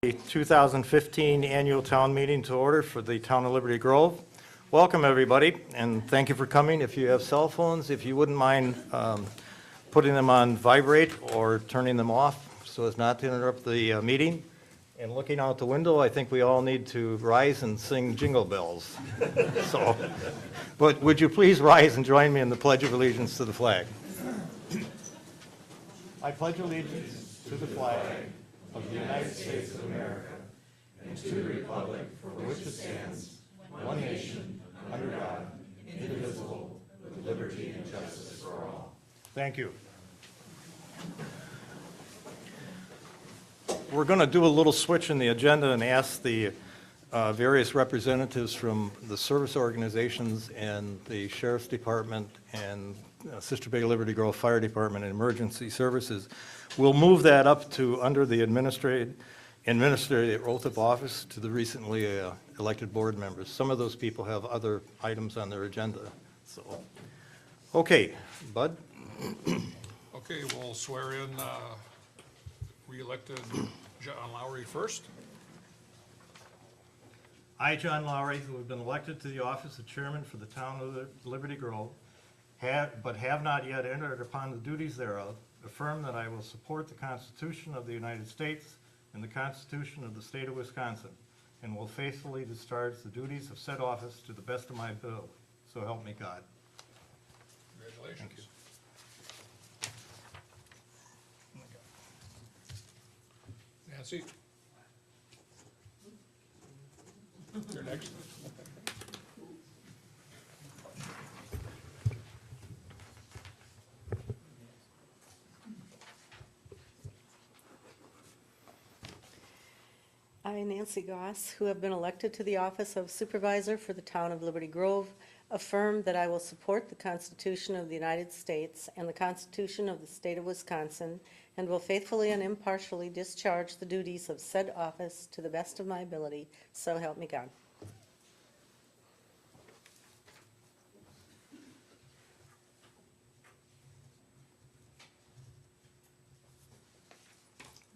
The 2015 annual town meeting to order for the town of Liberty Grove. Welcome, everybody, and thank you for coming. If you have cell phones, if you wouldn't mind putting them on vibrate or turning them off so as not to interrupt the meeting. And looking out the window, I think we all need to rise and sing Jingle Bells. But would you please rise and join me in the Pledge of Allegiance to the flag? I pledge allegiance to the flag of the United States of America and to the republic for which it stands, one nation, under God, indivisible, with liberty and justice for all. Thank you. We're going to do a little switch in the agenda and ask the various representatives from the service organizations and the Sheriff's Department and Sister Bay Liberty Grove Fire Department and Emergency Services. We'll move that up to under the administrative oath of office to the recently elected board members. Some of those people have other items on their agenda. So, okay, Bud? Okay, we'll swear in re-elected John Lowry first. I, John Lowry, who have been elected to the office of chairman for the town of Liberty Grove, but have not yet entered upon the duties thereof, affirm that I will support the Constitution of the United States and the Constitution of the State of Wisconsin, and will faithfully discharge the duties of said office to the best of my ability. So help me God. Congratulations. Nancy? You're next. I, Nancy Goss, who have been elected to the office of supervisor for the town of Liberty Grove, affirm that I will support the Constitution of the United States and the Constitution of the State of Wisconsin, and will faithfully and impartially discharge the duties of said office to the best of my ability. So help me God.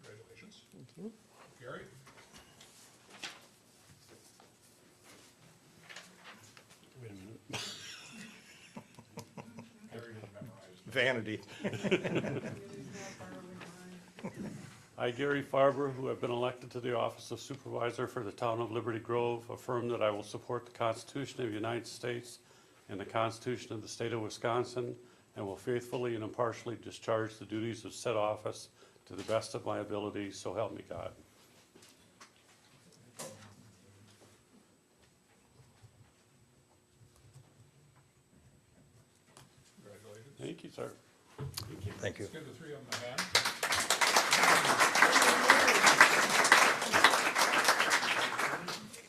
Congratulations. Thank you. Gary? Wait a minute. Gary didn't memorize. Vanity. I, Gary Farber, who have been elected to the office of supervisor for the town of Liberty Grove, affirm that I will support the Constitution of the United States and the Constitution of the State of Wisconsin, and will faithfully and impartially discharge the duties of said office to the best of my ability, so help me God. Congratulations. Thank you, sir. Thank you. Let's give the three of them a hand.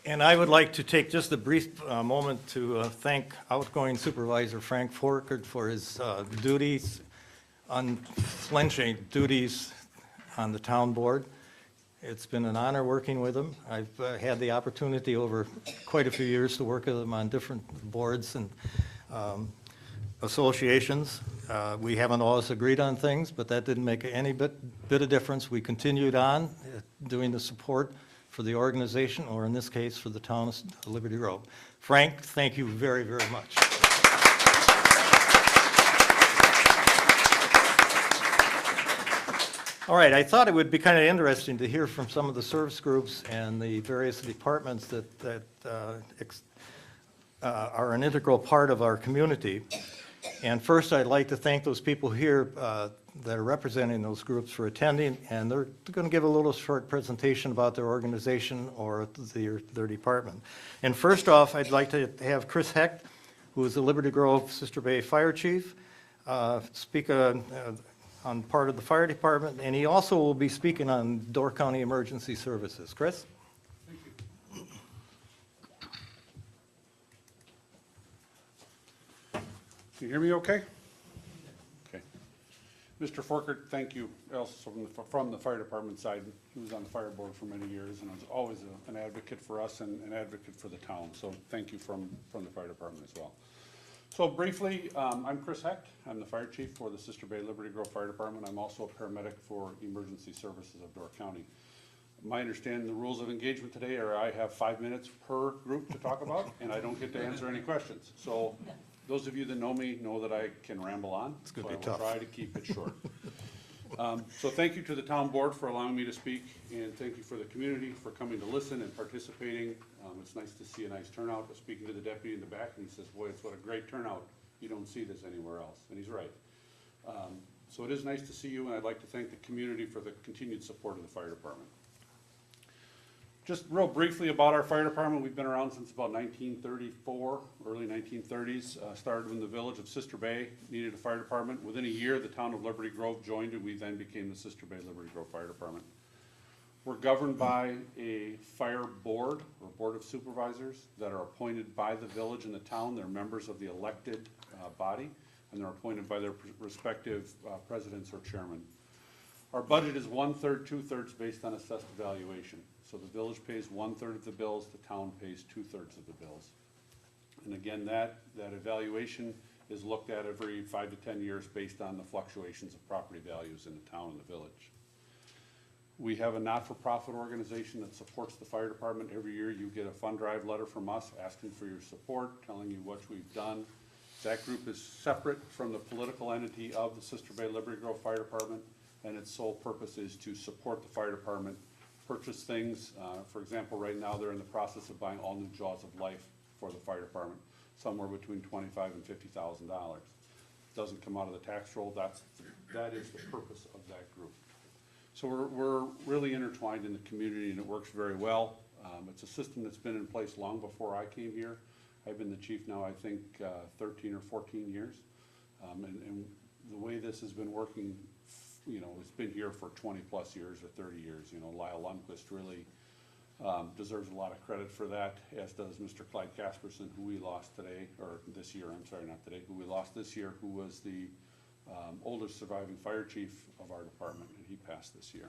And I would like to take just a brief moment to thank outgoing Supervisor Frank Forkert for his duties, unflinching duties on the town board. It's been an honor working with him. I've had the opportunity over quite a few years to work with him on different boards and associations. We haven't always agreed on things, but that didn't make any bit of difference. We continued on doing the support for the organization, or in this case, for the town of Liberty Grove. Frank, thank you very, very much. All right, I thought it would be kind of interesting to hear from some of the service groups and the various departments that are an integral part of our community. And first, I'd like to thank those people here that are representing those groups for attending, and they're going to give a little short presentation about their organization or their department. And first off, I'd like to have Chris Hecht, who is the Liberty Grove Sister Bay Fire Chief, speak on part of the fire department, and he also will be speaking on Door County Emergency Services. Chris? Thank you. Can you hear me okay? Okay. Mr. Forkert, thank you also from the fire department side. He was on the fire board for many years and was always an advocate for us and an advocate for the town. So thank you from the fire department as well. So briefly, I'm Chris Hecht. I'm the fire chief for the Sister Bay Liberty Grove Fire Department. I'm also a paramedic for Emergency Services of Door County. My understanding, the rules of engagement today are I have 5 minutes per group to talk about, and I don't get to answer any questions. So those of you that know me know that I can ramble on. It's gonna so be I will tough. try to keep it short. So thank you to the town board for allowing me to speak, and thank you for the community for coming to listen and participating. It's nice to see a nice turnout. I was speaking to the deputy in the back, and he says, boy, it's what a great turnout. You don't see this anywhere else, and he's right. So it is nice to see you, and I'd like to thank the community for the continued support of the fire department. Just real briefly about our fire department, we've been around since about 1934, early 1930s. Started when the village of Sister Bay needed a fire department. Within a year, the town of Liberty Grove joined, and we then became the Sister Bay Liberty Grove Fire Department. We're governed by a fire board, or board of supervisors, that are appointed by the village and the town. They're members of the elected body, and they're appointed by their respective presidents or chairmen. Our budget is 1/3, 2/3 based on assessed valuation. So the village pays 1/3 of the bills, the town pays 2/3 of the bills. And again, that evaluation is looked at every 5 to 10 years based on the fluctuations of property values in the town and the village. We have a not-for-profit organization that supports the fire department. Every year you get a fund drive letter from us asking for your support, telling you what we've done. That group is separate from the political entity of the Sister Bay Liberty Grove Fire Department, and its sole purpose is to support the fire department, purchase things. For example, right now they're in the process of buying all new jaws of life for the fire department, somewhere between $25,000 and $50,000. Doesn't come out of the tax roll. That is the purpose of that group. So we're really intertwined in the community, and it works very well. It's a system that's been in place long before I came here. I've been the chief now, I think, 13 or 14 years. And the way this has been working, you know, it's been here for 20 plus years or 30 years. You know, Lyle Lundquist really deserves a lot of credit for that, as does Mr. Clyde Casperson, who we lost today, or this year, I'm sorry, not today, who we lost this year, who was the oldest surviving fire chief of our department, and he passed this year.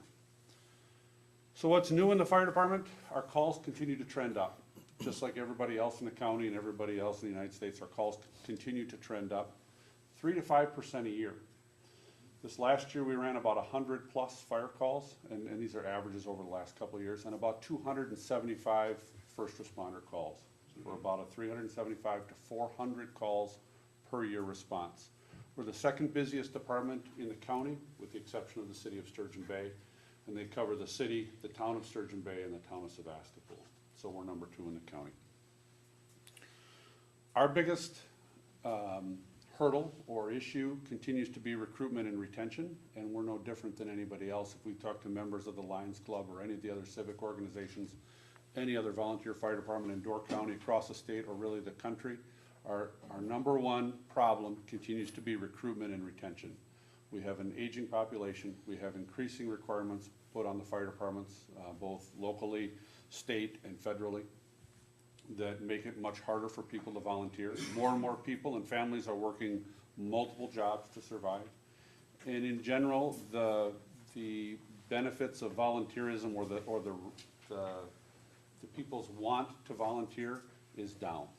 So what's new in the fire department? Our calls continue to trend up. Just like everybody else in the county and everybody else in the United States, our calls continue to trend up 3 to 5% a year. This last year, we ran about 100 plus fire calls, and these are averages over the last couple of years, and about 275 first responder calls. For about a 375 to 400 calls per year response. We're the second busiest department in the county, with the exception of the city of Sturgeon Bay, and they cover the city, the town of Sturgeon Bay, and the town of Sebastopol. So we're number 2 in the county. Our biggest hurdle or issue continues to be recruitment and retention, and we're no different than anybody else. If we talk to members of the Lions Club or any of the other civic organizations, any other volunteer fire department in Door County, across the state, or really the country, our number one problem continues to be recruitment and retention. We have an aging population. We have increasing requirements put on the fire departments, both locally, state, and federally, that make it much harder for people to volunteer. More and more people and families are working multiple jobs to survive. And in general, the benefits of volunteerism, or the people's want to volunteer, is down.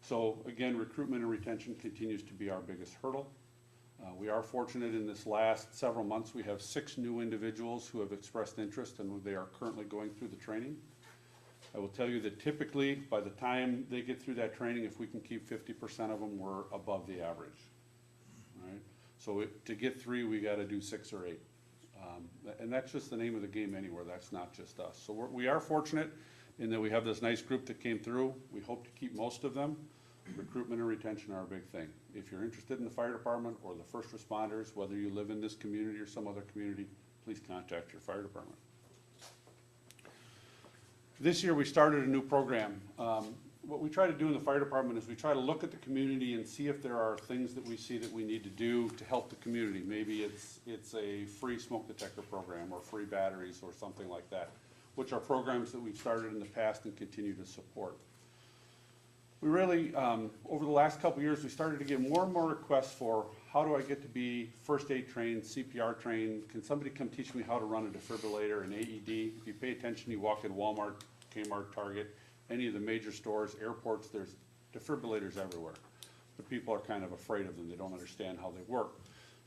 So again, recruitment and retention continues to be our biggest hurdle. We are fortunate in this last several months, we have 6 new individuals who have expressed interest, and they are currently going through the training. I will tell you that typically, by the time they get through that training, if we can keep 50% of them, we're above the average. All right? So to get 3, we got to do 6 or 8. And that's just the name of the game anywhere. That's not just us. So we are fortunate in that we have this nice group that came through. We hope to keep most of them. Recruitment and retention are a big thing. If you're interested in the fire department or the first responders, whether you live in this community or some other community, please contact your fire department. This year we started a new program. What we try to do in the fire department is we try to look at the community and see if there are things that we see that we need to do to help the community. Maybe it's a free smoke detector program, or free batteries, or something like that, which are programs that we've started in the past and continue to support. We really, over the last couple of years, we started to get more and more requests for, how do I get to be first aid trained, CPR trained? Can somebody come teach me how to run a defibrillator, an AED? If you pay attention, you walk in Walmart, Kmart, Target, any of the major stores, airports, there's defibrillators everywhere. But people are kind of afraid of them. They don't understand how they work.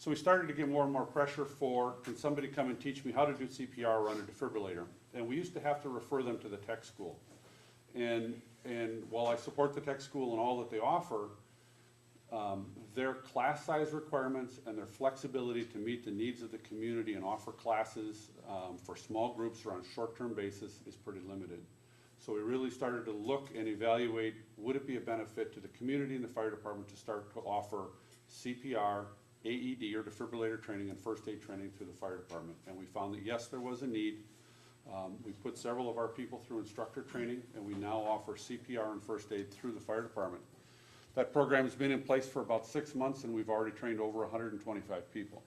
So we started to get more and more pressure for, can somebody come and teach me how to do CPR or run a defibrillator? And we used to have to refer them to the tech school. And while I support the tech school and all that they offer, their class size requirements and their flexibility to meet the needs of the community and offer classes for small groups or on a short-term basis is pretty limited. So we really started to look and evaluate, would it be a benefit to the community and the fire department to start to offer CPR, AED or defibrillator training and first aid training through the fire department. And we found that yes, there was a need. We put several of our people through instructor training, and we now offer CPR and first aid through the fire department. That program's been in place for about 6 months, and we've already trained over 125 people.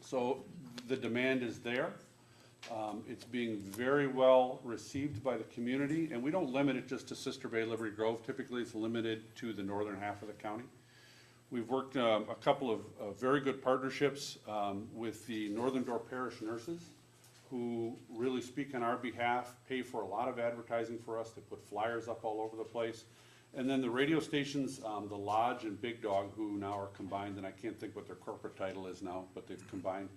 So the demand is there. It's being very well received by the community, and we don't limit it just to Sister Bay, Liberty Grove. Typically, it's limited to the northern half of the county. We've worked a couple of very good partnerships with the Northern Door Parish nurses, who really speak on our behalf, pay for a lot of advertising for us. They put flyers up all over the place. And then the radio stations, the Lodge and Big Dog, who now are combined, and I can't think what their corporate title is now, but they've combined.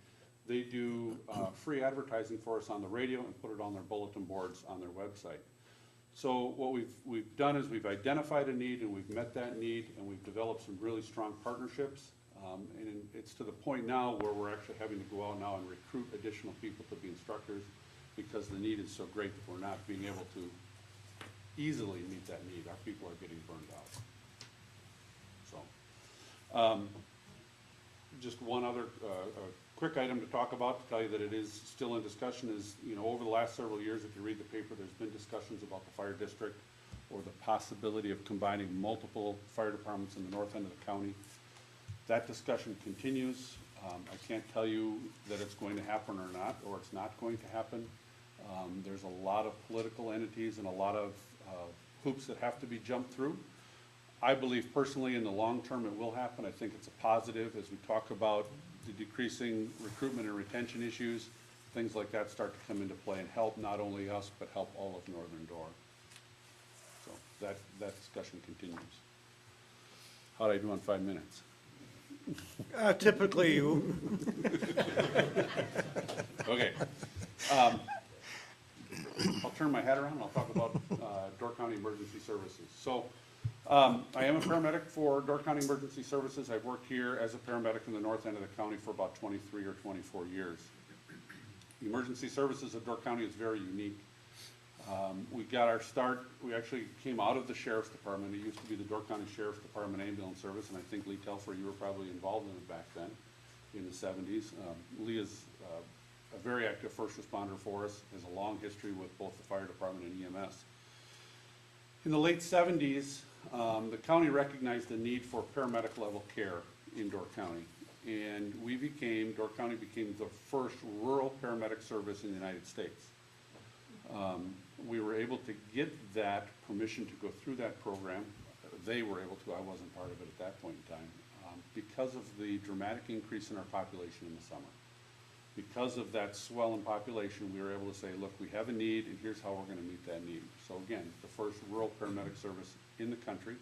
They do free advertising for us on the radio and put it on their bulletin boards on their website. So what we've done is we've identified a need and we've met that need, and we've developed some really strong partnerships. And it's to the point now where we're actually having to go out now and recruit additional people to be instructors, because the need is so great that we're not being able to easily meet that need. Our people are getting burned out. So, just one other quick item to talk about, to tell you that it is still in discussion, is, you know, over the last several years, if you read the paper, there's been discussions about the fire district or the possibility of combining multiple fire departments in the north end of the county. That discussion continues. I can't tell you that it's going to happen or not, or it's not going to happen. There's a lot of political entities and a lot of hoops that have to be jumped through. I believe personally in the long term it will happen. I think it's a positive as we talk about the decreasing recruitment and retention issues. Things like that start to come into play and help not only us, but help all of Northern Door. So that discussion continues. How'd I do on 5 minutes? Typically, you, Okay. I'll turn my hat around and I'll talk about Door County Emergency Services. So I am a paramedic for Door County Emergency Services. I've worked here as a paramedic in the north end of the county for about 23 or 24 years. Emergency Services of Door County is very unique. We got our start, we actually came out of the Sheriff's Department. It used to be the Door County Sheriff's Department Ambulance Service, and I think Lee Telfer, you were probably involved in it back then, in the 70s. Lee is a very active first responder for us, has a long history with both the fire department and EMS. In the late 70s, the county recognized the need for paramedic level care in Door County, and Door County became the first rural paramedic service in the United States. We were able to get that permission to go through that program. They were able to, I wasn't part of it at that point in time, because of the dramatic increase in our population in the summer. Because of that swell in population, we were able to say, look, we have a need, and here's how we're going to meet that need. So again, the first rural paramedic service in the country,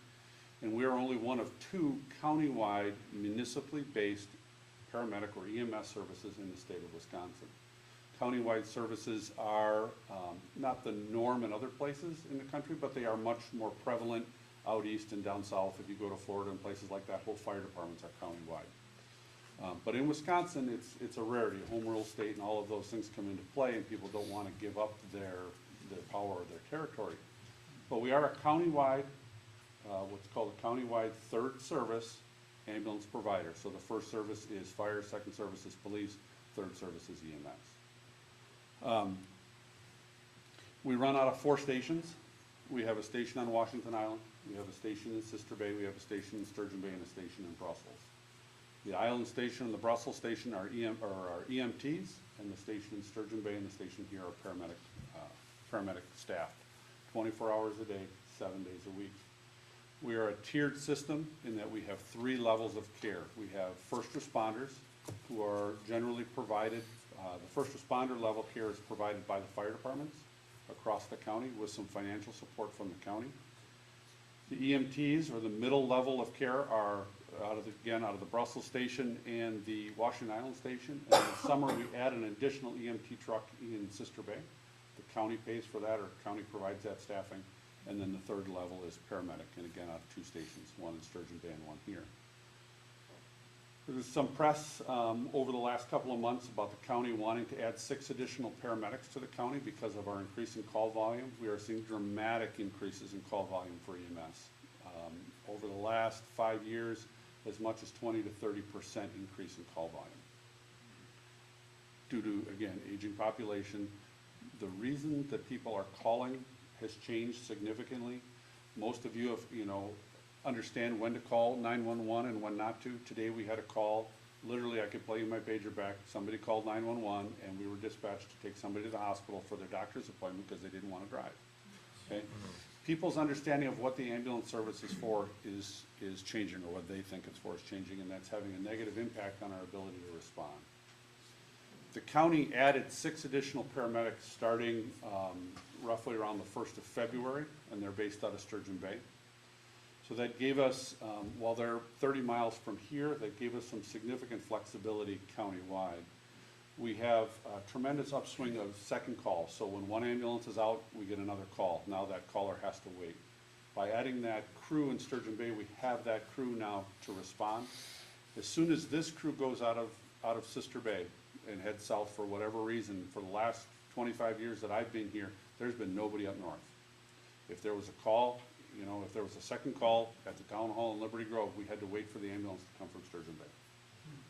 and we are only one of 2 countywide municipally based paramedic or EMS services in the state of Wisconsin. Countywide services are not the norm in other places in the country, but they are much more prevalent out east and down south. If you go to Florida and places like that, whole fire departments are countywide. But in Wisconsin, it's a rarity. A home rule state and all of those things come into play, and people don't want to give up their power or their territory. But we are a countywide, what's called a countywide third service ambulance provider. So the first service is fire, second service is police, third service is EMS. We run out of 4 stations. We have a station on Washington Island, we have a station in Sister Bay, we have a station in Sturgeon Bay, and a station in Brussels. The island station and the Brussels station are EMTs, and the station in Sturgeon Bay and the station here are paramedic staff, 24 hours a day, 7 days a week. We are a tiered system in that we have 3 levels of care. We have first responders, who are generally provided, the first responder level care is provided by the fire departments across the county with some financial support from the county. The EMTs, or the middle level of care, are out of the Brussels station and the Washington Island station. And in the summer, we add an additional EMT truck in Sister Bay. The county pays for that, or county provides that staffing. And then the third level is paramedic, and again, out of 2 stations, one in Sturgeon Bay and one here. There was some press over the last couple of months about the county wanting to add 6 additional paramedics to the county because of our increasing call volume. We are seeing dramatic increases in call volume for EMS. Over the last 5 years, as much as 20 to 30% increase in call volume. Due to, again, aging population. The reason that people are calling has changed significantly. Most of you have, understand when to call 911 and when not to. Today we had a call, literally I could play you my pager back. Somebody called 911 and we were dispatched to take somebody to the hospital for their doctor's appointment because they didn't want to drive. Okay? People's understanding of what the ambulance service is for is changing, or what they think it's for is changing, and that's having a negative impact on our ability to respond. The county added 6 additional paramedics starting roughly around the 1st of February, and they're based out of Sturgeon Bay. So that gave us, while they're 30 miles from here, that gave us some significant flexibility countywide. We have a tremendous upswing of second calls. So when one ambulance is out, we get another call. Now that caller has to wait. By adding that crew in Sturgeon Bay, we have that crew now to respond. As soon as this crew goes out of Sister Bay and heads south for whatever reason, for the last 25 years that I've been here, there's been nobody up north. If there was a call, if there was a second call at the town hall in Liberty Grove, we had to wait for the ambulance to come from Sturgeon Bay.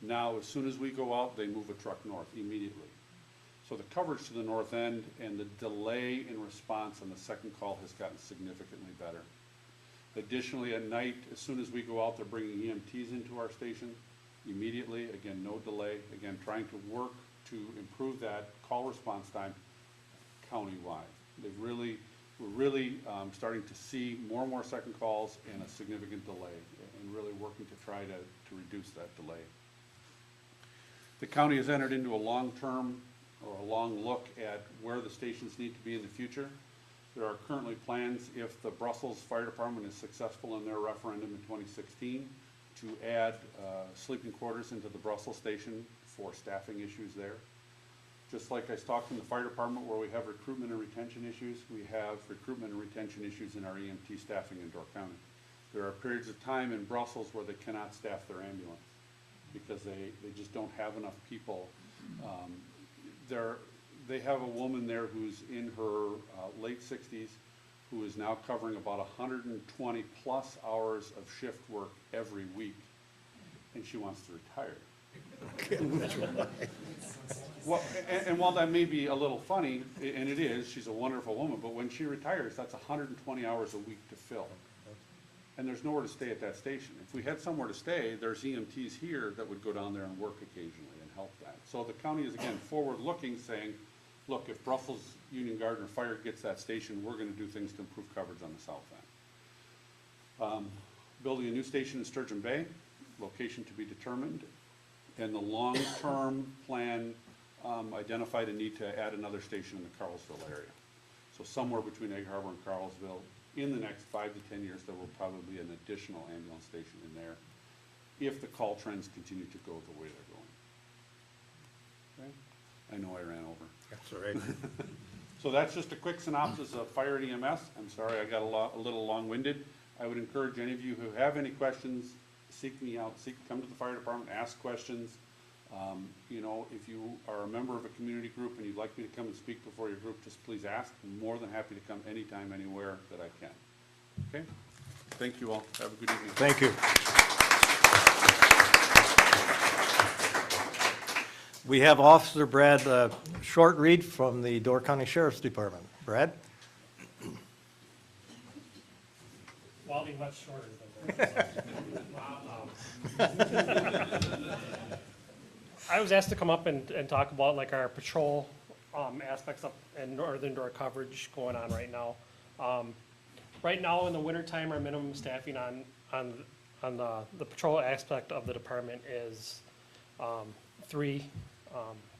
Now, as soon as we go out, they move a truck north immediately. So the coverage to the north end and the delay in response on the second call has gotten significantly better. Additionally, at night, as soon as we go out, they're bringing EMTs into our station immediately. Again, no delay. Again, trying to work to improve that call response time countywide. We're really starting to see more and more second calls and a significant delay, and really working to try to reduce that delay. The county has entered into a long-term or a long look at where the stations need to be in the future. There are currently plans, if the Brussels Fire Department is successful in their referendum in 2016, to add sleeping quarters into the Brussels station for staffing issues there. Just like I talked in the fire department where we have recruitment and retention issues, we have recruitment and retention issues in our EMT staffing in Door County. There are periods of time in Brussels where they cannot staff their ambulance because they just don't have enough people. They have a woman there who's in her late 60s who is now covering about 120 plus hours of shift work every week, and she wants to retire. Well, and while that may be a little funny, and it is, she's a wonderful woman, but when she retires, that's 120 hours a week to fill. And there's nowhere to stay at that station. If we had somewhere to stay, there's EMTs here that would go down there and work occasionally and help that. So the county is, again, forward-looking, saying, look, if Brussels Union Gardner Fire gets that station, we're going to do things to improve coverage on the south end. Building a new station in Sturgeon Bay, location to be determined, and the long-term plan identified a need to add another station in the Carlsville area. So somewhere between Egg Harbor and Carlsville, in the next 5 to 10 years, there will probably be an additional ambulance station in there if the call trends continue to go the way they're going. Okay? I know I ran over. That's all right. So that's just a quick synopsis of fire and EMS. I'm sorry I got a little long-winded. I would encourage any of you who have any questions, seek me out, come to the fire department, ask questions. If you are a member of a community group and you'd like me to come and speak before your group, just please ask. I'm more than happy to come anytime, anywhere that I can. Okay? Thank you all. Have a good evening. Thank you. We have Officer Brad Shortreed from the Door County Sheriff's Department. Brad? Well, I'll be much shorter than that. I was asked to come up and talk about like our patrol aspects up in northern door coverage going on right now. Right now in the wintertime, our minimum staffing on the patrol aspect of the department is 3,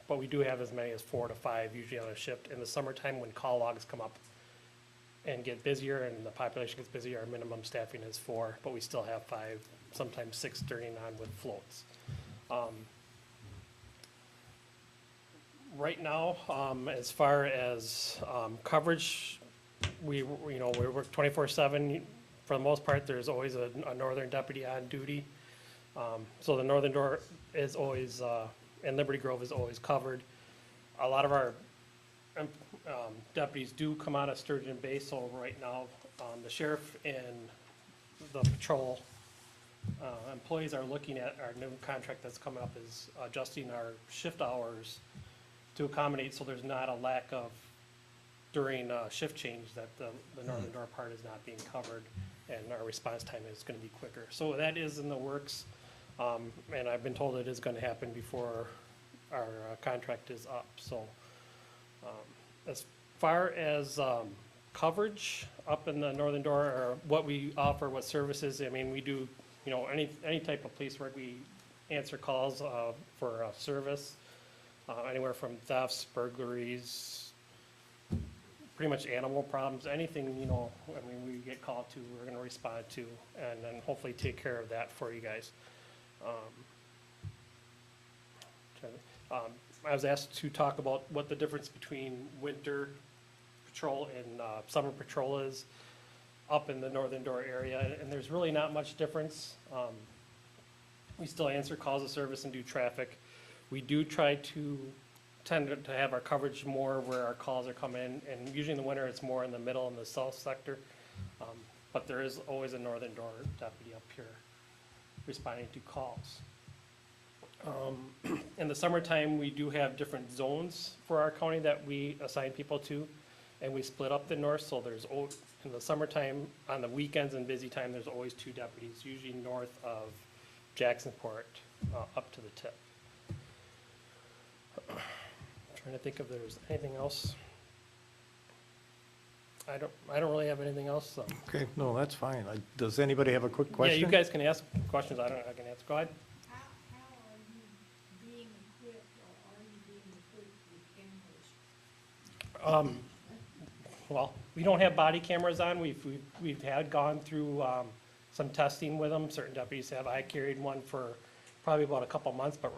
but we do have as many as 4 to 5 usually on a shift. In the summertime, when call logs come up and get busier and the population gets busier, our minimum staffing is 4, but we still have sometimes 6:39 with floats. Right now, as far as coverage, we work 24/7. For the most part, there's always a northern deputy on duty. So the northern door is always, and Liberty Grove is always covered. A lot of our deputies do come out of Sturgeon Bay, so right now, the sheriff and the patrol employees are looking at our new contract that's coming up, is adjusting our shift hours to accommodate, so there's not a lack of, during shift change, that the northern door part is not being covered, and our response time is gonna be quicker. So that is in the works, and I've been told it is gonna happen before our contract is up, so. As far as coverage up in the northern door, or what we offer, what services, I mean, we do, any type of police work, we answer calls for service, anywhere from thefts, burglaries, pretty much animal problems, anything, we get called to, we're gonna respond to, and then hopefully take care of that for you guys. I was asked to talk about what the difference between winter patrol and summer patrol is up in the northern door area, and there's really not much difference. We still answer calls of service and do traffic. We do try to tend to have our coverage more where our calls are coming in, and usually in the winter, it's more in the middle and the south sector. But there is always a northern door deputy up here responding to calls. In the summertime, we do have different zones for our county that we assign people to, and we split up the north, so there's, in the summertime, on the weekends and busy time, there's always 2 deputies, usually north of Jacksonport, up to the tip. Trying to think if there's anything else. I don't really have anything else, so. Okay, no, that's fine. Does anybody have a quick question? Yeah, you guys can ask questions, I can answer, go ahead. How are you being equipped, or are you being equipped with cameras? Well, we don't have body cameras on. We've had gone through some testing with them. Certain deputies have. I carried one for probably about a couple months, but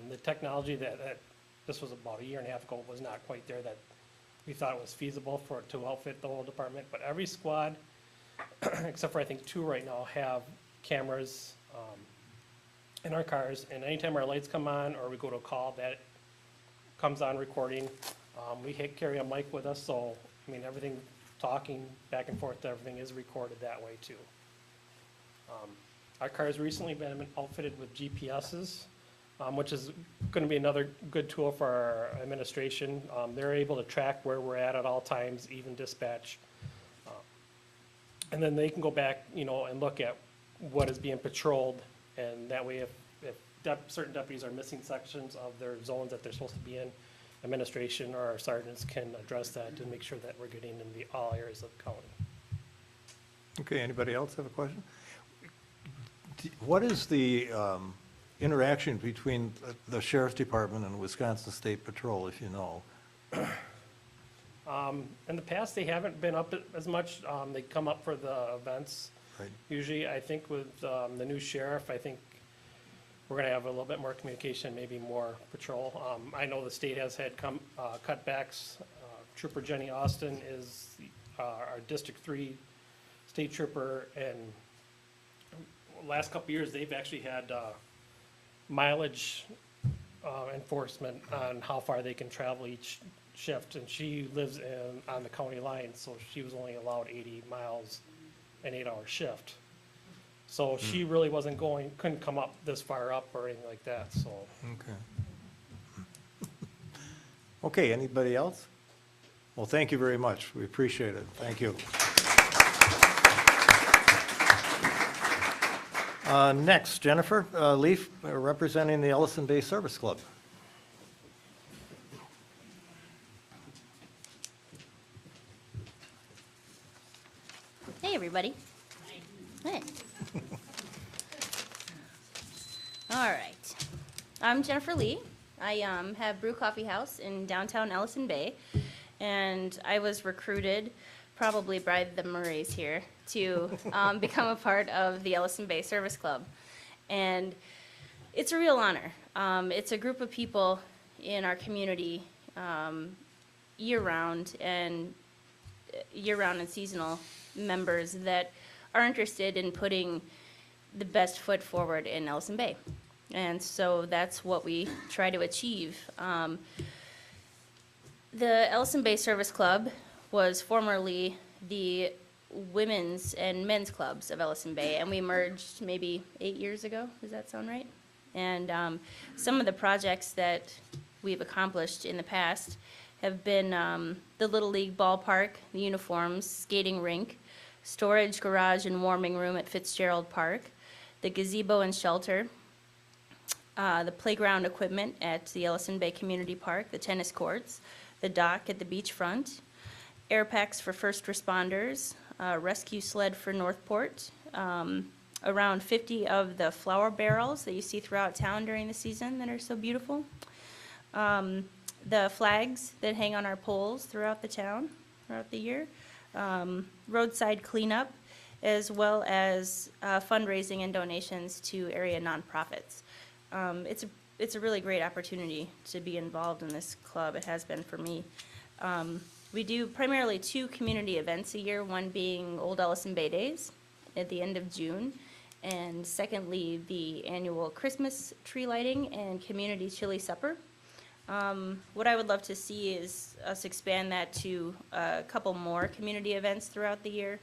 the technology that this was about a year and a half ago was not quite there, that we thought it was feasible to outfit the whole department. But every squad, except for I think 2 right now, have cameras in our cars. And anytime our lights come on or we go to a call, that comes on recording. We carry a mic with us, so everything, talking back and forth, everything is recorded that way too. Our car's recently been outfitted with GPSs, which is gonna be another good tool for our administration. They're able to track where we're at all times, even dispatch. And then they can go back, and look at what is being patrolled, and that way if certain deputies are missing sections of their zones that they're supposed to be in, administration or our sergeants can address that to make sure that we're getting in all areas of the county. Okay, anybody else have a question? What is the interaction between the sheriff's department and Wisconsin State Patrol, if you know? In the past, they haven't been up as much. They come up for the events. Right. Usually, I think with the new sheriff, I think we're gonna have a little bit more communication, maybe more patrol. I know the state has had cutbacks. Trooper Jenny Austin is our District 3 state trooper, and last couple of years, they've actually had mileage enforcement on how far they can travel each shift, and she lives on the county line, so she was only allowed 80 miles an 8-hour shift. So she really couldn't come up this far up or anything like that, so. Okay. Okay, anybody else? Well, thank you very much. We appreciate it. Thank you. Next, Jennifer Leaf, representing the Ellison Bay Service Club. Hey, everybody. Hey. All right. I'm Jennifer Lee. I have Brew Coffee House in downtown Ellison Bay, and I was recruited probably by the Murrays here to become a part of the Ellison Bay Service Club. And it's a real honor. It's a group of people in our community year-round and seasonal members that are interested in putting the best foot forward in Ellison Bay. And so that's what we try to achieve. The Ellison Bay Service Club was formerly the women's and men's clubs of Ellison Bay, and we merged maybe 8 years ago. Does that sound right? And some of the projects that we've accomplished in the past have been the Little League ballpark, the uniforms, skating rink, storage garage and warming room at Fitzgerald Park, the gazebo and shelter, the playground equipment at the Ellison Bay Community Park, the tennis courts, the dock at the beachfront, air packs for first responders, rescue sled for Northport, around 50 of the flower barrels that you see throughout town during the season that are so beautiful, the flags that hang on our poles throughout the town, throughout the year, roadside cleanup, as well as fundraising and donations to area nonprofits. It's a really great opportunity to be involved in this club. It has been for me. We do primarily 2 community events a year, one being Old Ellison Bay Days at the end of June, and secondly, the annual Christmas tree lighting and community chili supper. What I would love to see is us expand that to a couple more community events throughout the year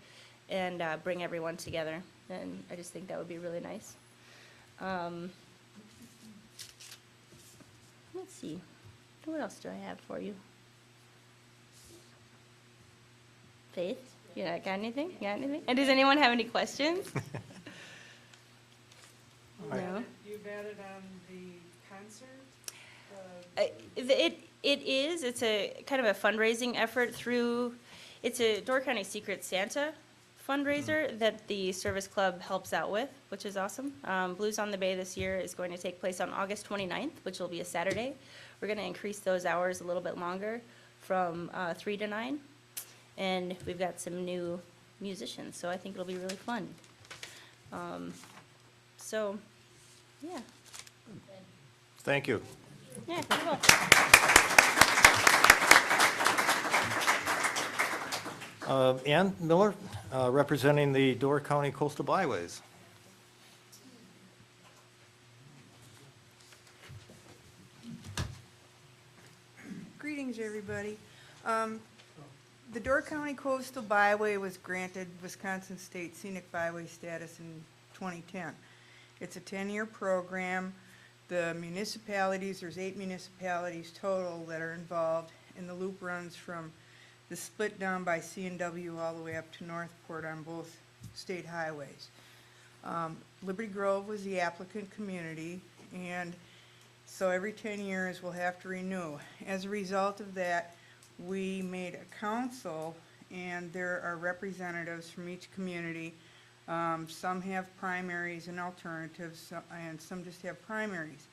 and bring everyone together. And I just think that would be really nice. Let's see, what else do I have for you? Faith, you got anything? You got anything? And does anyone have any questions? No? You've added on the concert? It's a kind of a fundraising effort through, it's a Door County Secret Santa fundraiser that the Service Club helps out with, which is awesome. Blues on the Bay this year is going to take place on August 29th, which will be a Saturday. We're going to increase those hours a little bit longer from 3 to 9. And we've got some new musicians, so I think it'll be really fun. So, yeah. Thank you. Yeah, you're welcome. Ann Miller, representing the Door County Coastal Byways. Greetings, everybody. The Door County Coastal Byway was granted Wisconsin State Scenic Byway status in 2010. It's a 10-year program. The municipalities, there's 8 municipalities total that are involved, and the loop runs from the split down by C&W all the way up to Northport on both state highways. Liberty Grove was the applicant community, and so every 10 years we'll have to renew. As a result of that, we made a council, and there are representatives from each community. Some have primaries and alternatives, and some just have primaries.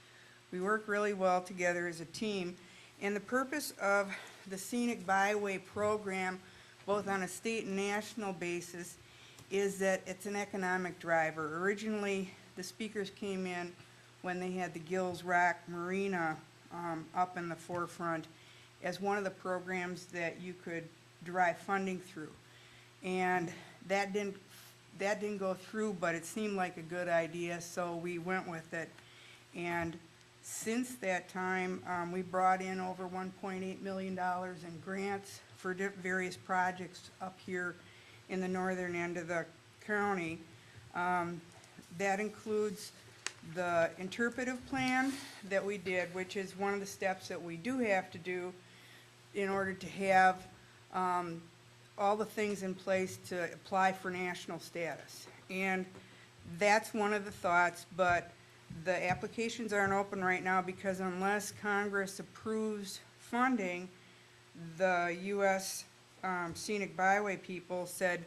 We work really well together as a team, and the purpose of the Scenic Byway program, both on a state and national basis, is that it's an economic driver. Originally, the speakers came in when they had the Gills Rock Marina up in the forefront as one of the programs that you could derive funding through. And that didn't go through, but it seemed like a good idea, so we went with it. And since that time, we brought in over $1.8 million in grants for various projects up here in the northern end of the county. That includes the interpretive plan that we did, which is one of the steps that we do have to do in order to have all the things in place to apply for national status. And that's one of the thoughts, but the applications aren't open right now because unless Congress approves funding, the U.S. Scenic Byway people said,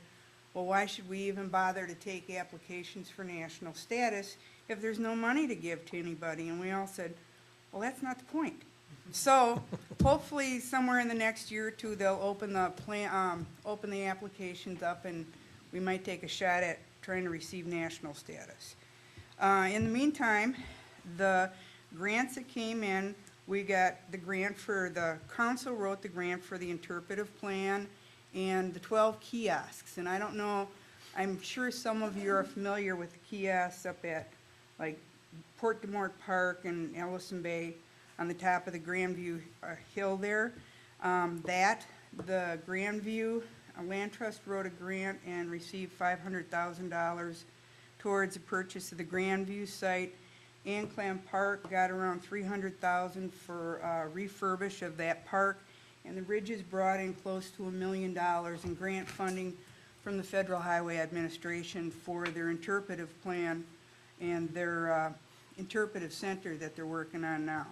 well, why should we even bother to take applications for national status if there's no money to give to anybody? And we all said, well, that's not the point. So hopefully somewhere in the next year or two, they'll open the applications up, and we might take a shot at trying to receive national status. In the meantime, the grants that came in, we got the grant for, the council wrote the grant for the interpretive plan and the 12 kiosks. And I don't know, I'm sure some of you are familiar with the kiosks up at like Port de Mort Park and Ellison Bay on the top of the Grandview hill there. The Grandview Land Trust wrote a grant and received $500,000 towards the purchase of the Grandview site. Anclam Park got around $300,000 for refurbish of that park, and the Ridges brought in close to $1 million in grant funding from the Federal Highway Administration for their interpretive plan and their interpretive center that they're working on now.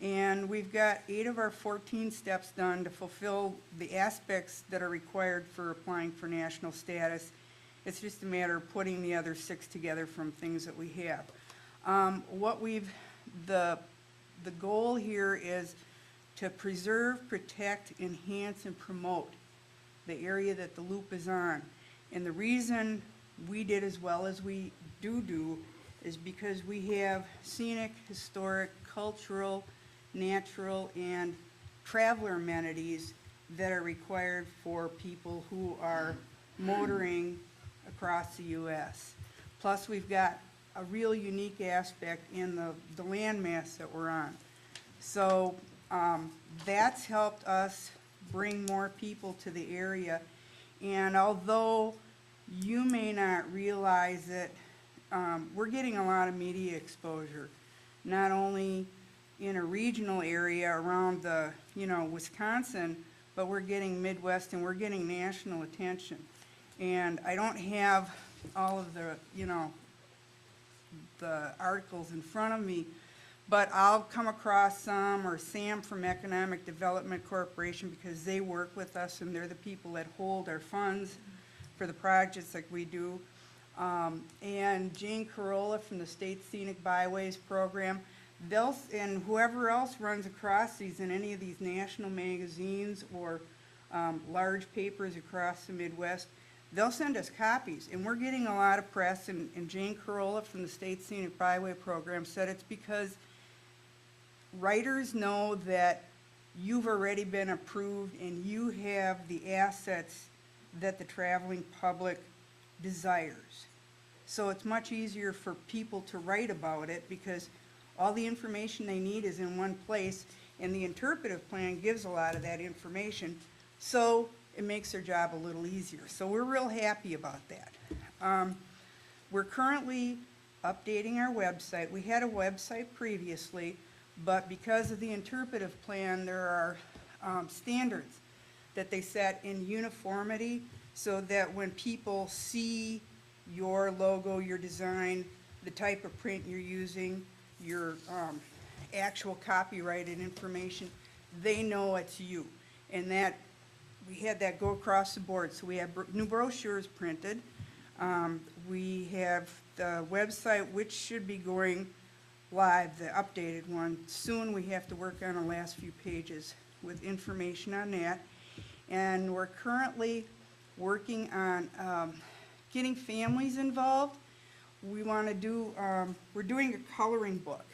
And we've got 8 of our 14 steps done to fulfill the aspects that are required for applying for national status. It's just a matter of putting the other 6 together from things that we have. The goal here is to preserve, protect, enhance, and promote the area that the loop is on. And the reason we did as well as we do is because we have scenic, historic, cultural, natural, and traveler amenities that are required for people who are motoring across the U.S. Plus, we've got a real unique aspect in the landmass that we're on. So that's helped us bring more people to the area. And although you may not realize it, we're getting a lot of media exposure, not only in a regional area around the, Wisconsin, but we're getting Midwest and we're getting national attention. And I don't have all of the articles in front of me, but I'll come across some, or Sam from Economic Development Corporation, because they work with us and they're the people that hold our funds for the projects like we do. And Jane Carolla from the State Scenic Byways Program. And whoever else runs across these in any of these national magazines or large papers across the Midwest, they'll send us copies. And we're getting a lot of press, and Jane Carolla from the State Scenic Byway Program said it's because writers know that you've already been approved and you have the assets that the traveling public desires. So it's much easier for people to write about it because all the information they need is in one place, and the interpretive plan gives a lot of that information, so it makes their job a little easier. So we're real happy about that. We're currently updating our website. We had a website previously, but because of the interpretive plan, there are standards that they set in uniformity so that when people see your logo, your design, the type of print you're using, your actual copyrighted information, they know it's you. And that, we had that go across the board. So we have new brochures printed. We have the website, which should be going live, the updated one. Soon we have to work on the last few pages with information on that. And we're currently working on getting families involved. We want to do, we're doing a coloring book,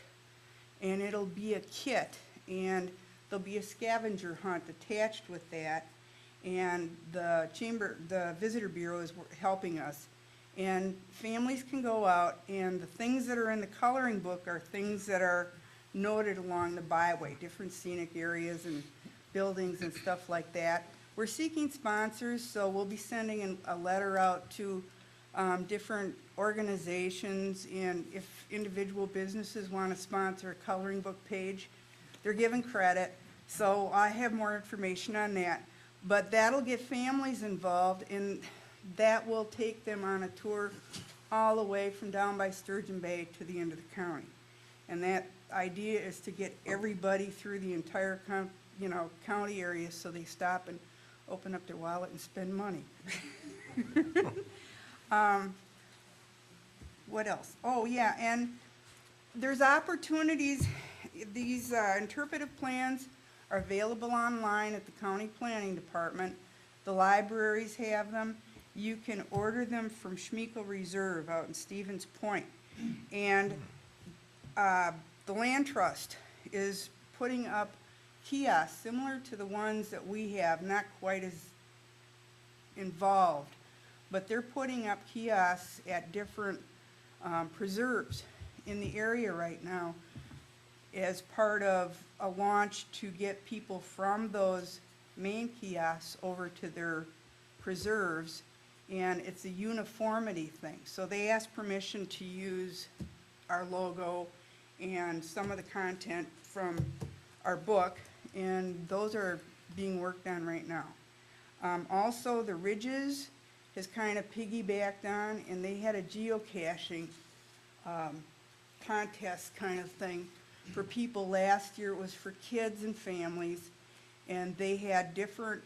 and it'll be a kit, and there'll be a scavenger hunt attached with that, and the Visitor Bureau is helping us. And families can go out, and the things that are in the coloring book are things that are noted along the byway, different scenic areas and buildings and stuff like that. We're seeking sponsors, so we'll be sending a letter out to different organizations, and if individual businesses want to sponsor a coloring book page, they're given credit. So I have more information on that. But that'll get families involved, and that will take them on a tour all the way from down by Sturgeon Bay to the end of the county. And that idea is to get everybody through the entire county area so they stop and open up their wallet and spend money. What else? Oh, yeah, and there's opportunities. These interpretive plans are available online at the County Planning Department. The libraries have them. You can order them from Schmekel Reserve out in Stevens Point. And the Land Trust is putting up kiosks similar to the ones that we have, not quite as involved, but they're putting up kiosks at different preserves in the area right now as part of a launch to get people from those main kiosks over to their preserves, and it's a uniformity thing. So they asked permission to use our logo and some of the content from our book, and those are being worked on right now. Also, the Ridges has kind of piggybacked on, and they had a geocaching contest kind of thing for people last year. It was for kids and families, and they had different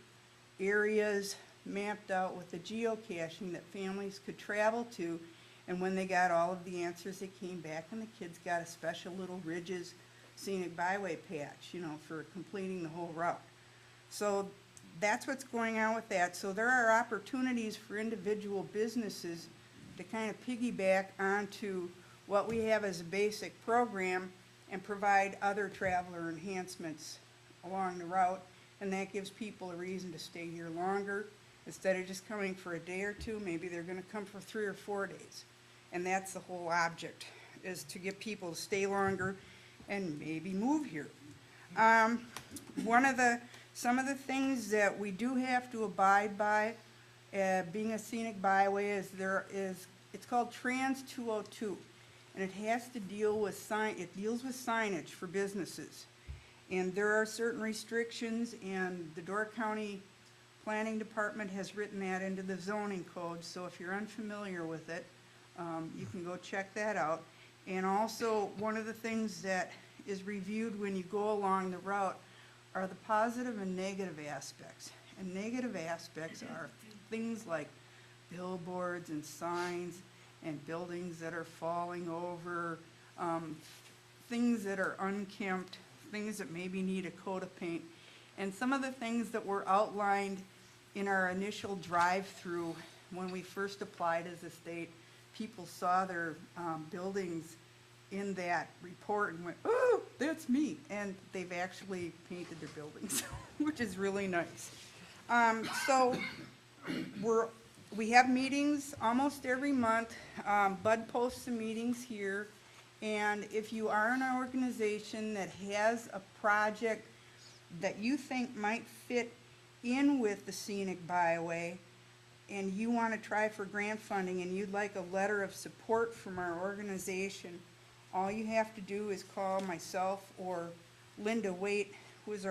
areas mapped out with the geocaching that families could travel to. And when they got all of the answers, they came back and the kids got a special little Ridges Scenic Byway patch, you know, for completing the whole route. So that's what's going on with that. So there are opportunities for individual businesses to kind of piggyback onto what we have as a basic program and provide other traveler enhancements along the route. And that gives people a reason to stay here longer. Instead of just coming for a day or two, maybe they're gonna come for 3 or 4 days. And that's the whole object, is to get people to stay longer and maybe move here. Some of the things that we do have to abide by, being a scenic byway, it's called Trans 202. And it has to deal with it deals with signage for businesses. And there are certain restrictions, and the Door County Planning Department has written that into the zoning code. So if you're unfamiliar with it, you can go check that out. And also, one of the things that is reviewed when you go along the route are the positive and negative aspects. And negative aspects are things like billboards and signs and buildings that are falling over, things that are unkempt, things that maybe need a coat of paint. And some of the things that were outlined in our initial drive-through when we first applied as a state, people saw their buildings in that report and went, oh, that's me. And they've actually painted their buildings, which is really nice. So we have meetings almost every month. Bud posts the meetings here. And if you are in an organization that has a project that you think might fit in with the scenic byway, and you want to try for grant funding and you'd like a letter of support from our organization, all you have to do is call myself or Linda Waite, who's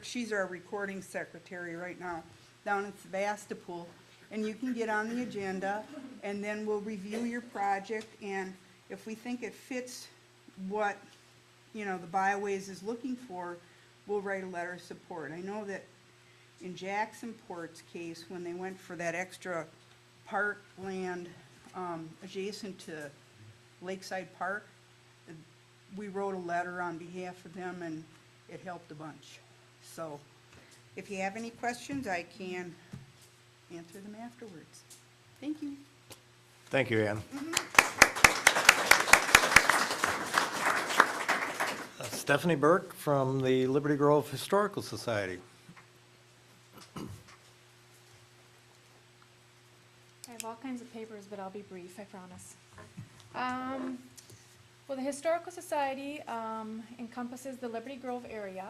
she's our recording secretary right now down in Sebastopol, and you can get on the agenda, and then we'll review your project, and if we think it fits what, you know, the Byways is looking for, we'll write a letter of support. I know that in Jacksonport's case, when they went for that extra parkland adjacent to Lakeside Park, we wrote a letter on behalf of them, and it helped a bunch. So if you have any questions, I can answer them afterwards. Thank you. Thank you, Ann. Stephanie Burke from the Liberty Grove Historical Society. I have all kinds of papers, but I'll be brief, I promise. Well, the Historical Society encompasses the Liberty Grove area,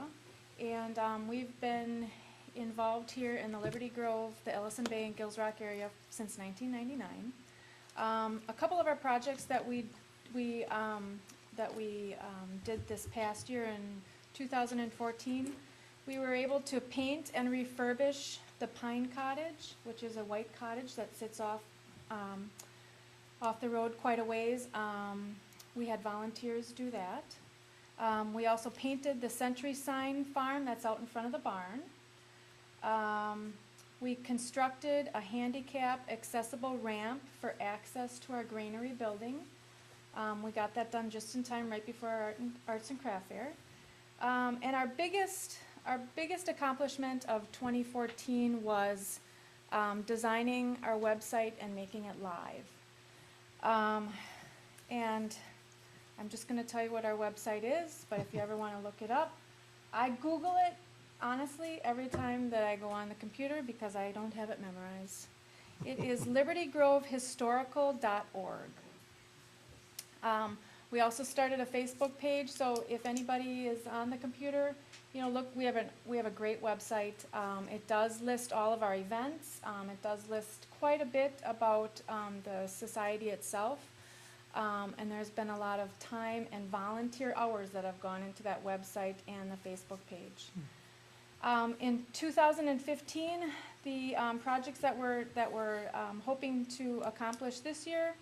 and we've been involved here in the Liberty Grove, the Ellison Bay, and Gills Rock area since 1999. A couple of our projects that we did this past year in 2014, we were able to paint and refurbish the Pine Cottage, which is a white cottage that sits off the road quite a ways. We had volunteers do that. We also painted the Century Sign Farm that's out in front of the barn. We constructed a handicap accessible ramp for access to our granary building. We got that done just in time right before our Arts and Craft Fair. And our biggest accomplishment of 2014 was designing our website and making it live. And I'm just gonna tell you what our website is, but if you ever wanna look it up, I Google it, honestly, every time that I go on the computer because I don't have it memorized. It is libertygrovehistorical.org. We also started a Facebook page, so if anybody is on the computer, you know, look, we have a great website. It does list all of our events. It does list quite a bit about the society itself. And there's been a lot of time and volunteer hours that have gone into that website and the Facebook page. In 2015, the projects that we're hoping to accomplish this year,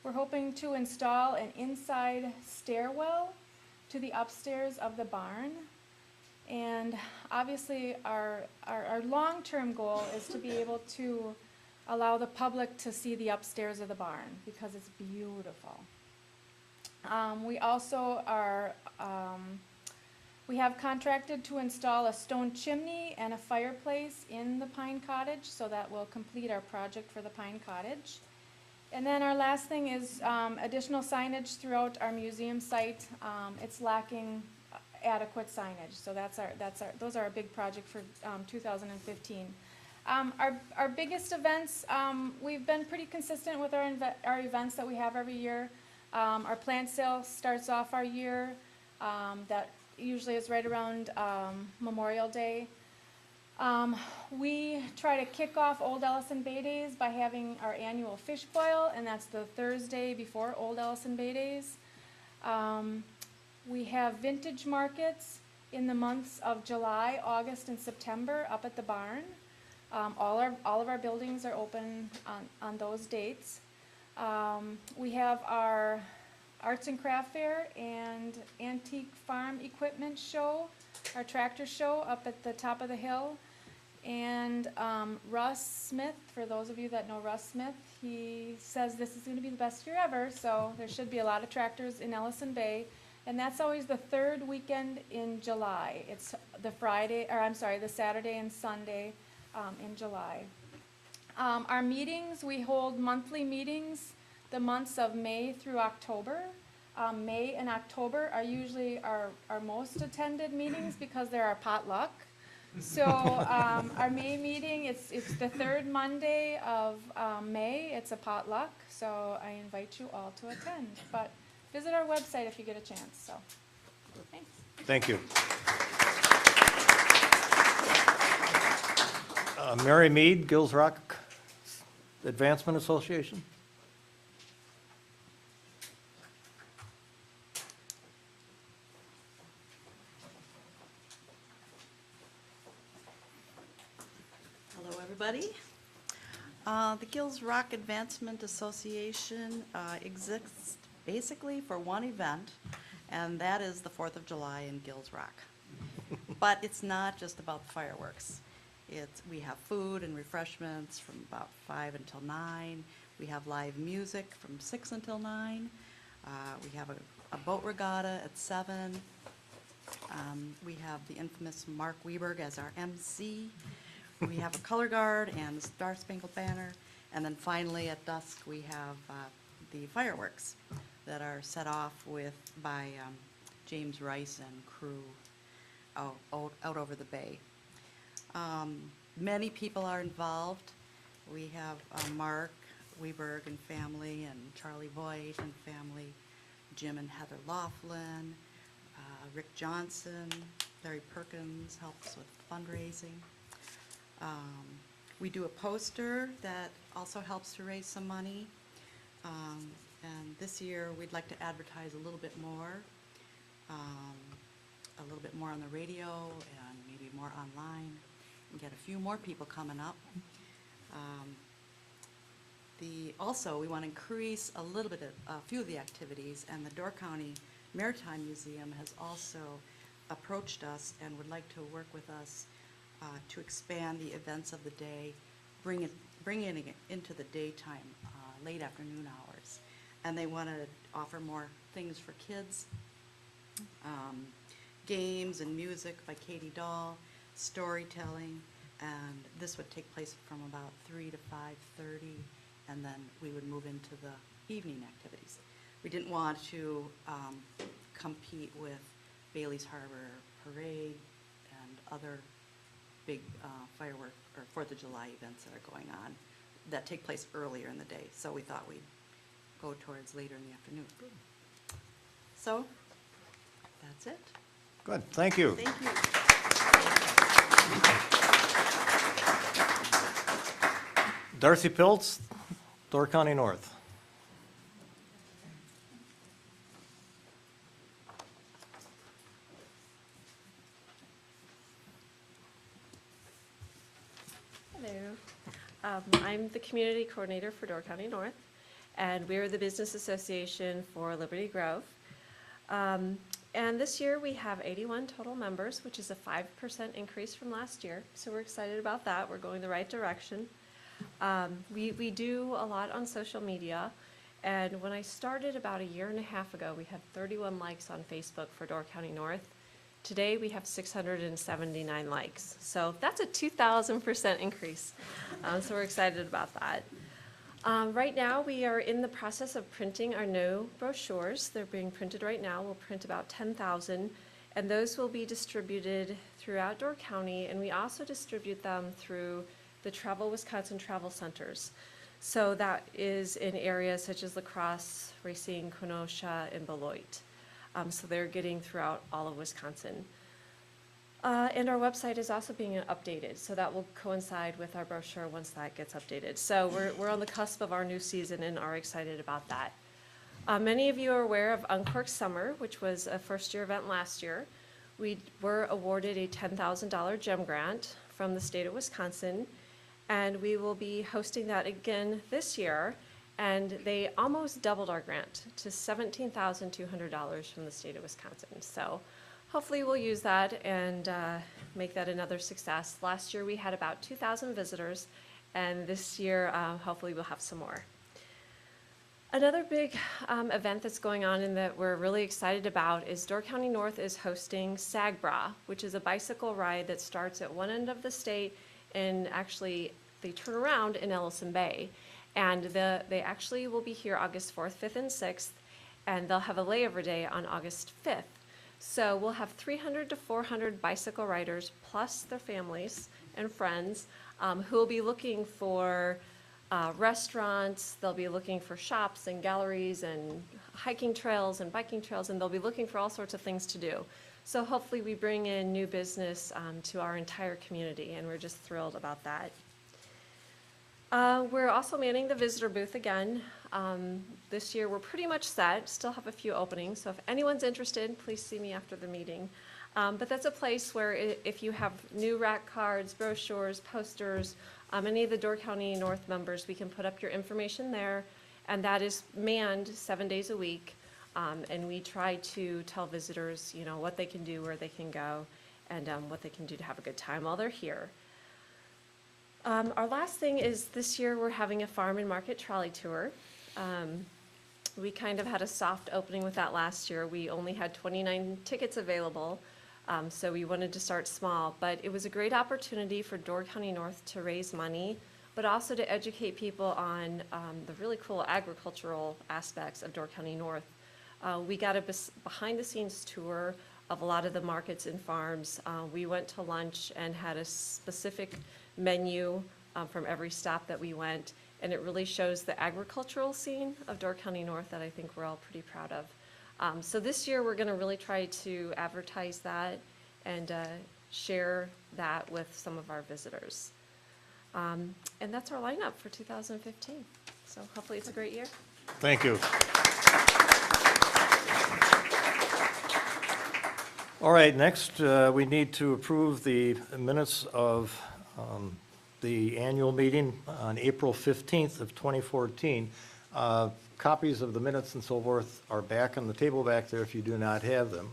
we're hoping to install an inside stairwell to the upstairs of the barn. And obviously, our long-term goal is to be able to allow the public to see the upstairs of the barn because it's beautiful. We also are, we have contracted to install a stone chimney and a fireplace in the Pine Cottage, so that will complete our project for the Pine Cottage. And then our last thing is additional signage throughout our museum site. It's lacking adequate signage, so those are a big project for 2015. Our biggest events, we've been pretty consistent with our events that we have every year. Our plant sale starts off our year. That usually is right around Memorial Day. We try to kick off Old Ellison Bay Days by having our annual fish boil, and that's the Thursday before Old Ellison Bay Days. We have vintage markets in the months of July, August, and September up at the barn. All of our buildings are open on those dates. We have our Arts and Craft Fair and Antique Farm Equipment Show, our tractor show up at the top of the hill. And Russ Smith, for those of you that know Russ Smith, he says this is going to be the best year ever, so there should be a lot of tractors in Ellison Bay. And that's always the third weekend in July. It's the Saturday and Sunday in July. Our meetings, we hold monthly meetings the months of May through October. May and October are usually our most attended meetings because they're our potluck. So our May meeting, it's the third Monday of May. It's a potluck, so I invite you all to attend. But visit our website if you get a chance. So thanks. Thank you. Mary Mead, Gills Rock Advancement Association. Hello, everybody. The Gills Rock Advancement Association exists basically for one event, and that is the 4th of July in Gills Rock. But it's not just about the fireworks. We have food and refreshments from about 5 until 9. We have live music from 6 until 9. We have a boat regatta at 7. We have the infamous Mark Weberg as our MC. We have a color guard and the Star Spangled Banner. And then finally at dusk we have the fireworks that are set off by James Rice and crew out over the bay. Many people are involved. We have Mark Weberg and family, and Charlie Voigt and family, Jim and Heather Laughlin, Rick Johnson, Larry Perkins helps with fundraising. We do a poster that also helps to raise some money. And this year we'd like to advertise a little bit more on the radio and maybe more online, and get a few more people coming up. Also, we want to increase a little bit of a few of the activities, and the Door County Maritime Museum has also approached us and would like to work with us to expand the events of the day, bring it into the daytime, late afternoon hours. And they want to offer more things for kids, games and music by Katie Dahl, storytelling, And this would take place from about 3 to 5:30, and then we would move into the evening activities. We didn't want to compete with Bailey's Harbor Parade and other big firework or Fourth of July events that are going on that take place earlier in the day. So we thought we'd go towards later in the afternoon. So, that's it. Good, thank you. Thank you. Darcy Piltz, Door County North. Hello. I'm the community coordinator for Door County North, and we're the business association for Liberty Grove. And this year we have 81 total members, which is a 5% increase from last year. So we're excited about that. We're going the right direction. We do a lot on social media. And when I started about a year and a half ago, we had 31 likes on Facebook for Door County North. Today we have 679 likes. So that's a 2,000% increase. So we're excited about that. Right now, we are in the process of printing our new brochures. They're being printed right now. We'll print about 10,000, and those will be distributed throughout Door County, and we also distribute them through the Travel Wisconsin Travel Centers. So that is in areas such as La Crosse, Racine, Kenosha, and Beloit. So they're getting throughout all of Wisconsin. And our website is also being updated, so that will coincide with our brochure once that gets updated. So we're on the cusp of our new season and are excited about that. Many of you are aware of Uncork Summer, which was a first-year event last year. We were awarded a $10,000 GEM grant from the state of Wisconsin, and we will be hosting that again this year. And they almost doubled our grant to $17,200 from the state of Wisconsin. So hopefully we'll use that and make that another success. Last year we had about 2,000 visitors, and this year hopefully we'll have some more. Another big event that's going on and that we're really excited about is Door County North is hosting SAGBRA, which is a bicycle ride that starts at one end of the state, and actually they turn around in Ellison Bay. And they actually will be here August 4th, 5th, and 6th, and they'll have a layover day on August 5th. So we'll have 300 to 400 bicycle riders plus their families and friends who will be looking for restaurants. They'll be looking for shops and galleries and hiking trails and biking trails, and they'll be looking for all sorts of things to do. So hopefully we bring in new business to our entire community, and we're just thrilled about that. We're also manning the visitor booth again. This year we're pretty much set, still have a few openings, so if anyone's interested, please see me after the meeting. But that's a place where if you have new rack cards, brochures, posters, any of the Door County North members, we can put up your information there, and that is manned 7 days a week. And we try to tell visitors, you know, what they can do, where they can go, and what they can do to have a good time while they're here. Our last thing is this year we're having a farm and market trolley tour. We kind of had a soft opening with that last year. We only had 29 tickets available, so we wanted to start small. But it was a great opportunity for Door County North to raise money, but also to educate people on the really cool agricultural aspects of Door County North. We got a behind-the-scenes tour of a lot of the markets and farms. We went to lunch and had a specific menu from every stop that we went, and it really shows the agricultural scene of Door County North that I think we're all pretty proud of. So this year we're going to really try to advertise that and share that with some of our visitors. And that's our lineup for 2015. So hopefully it's a great year. Thank you. All right, next we need to approve the minutes of the annual meeting on April 15th of 2014. Copies of the minutes and so forth are back on the table back there if you do not have them.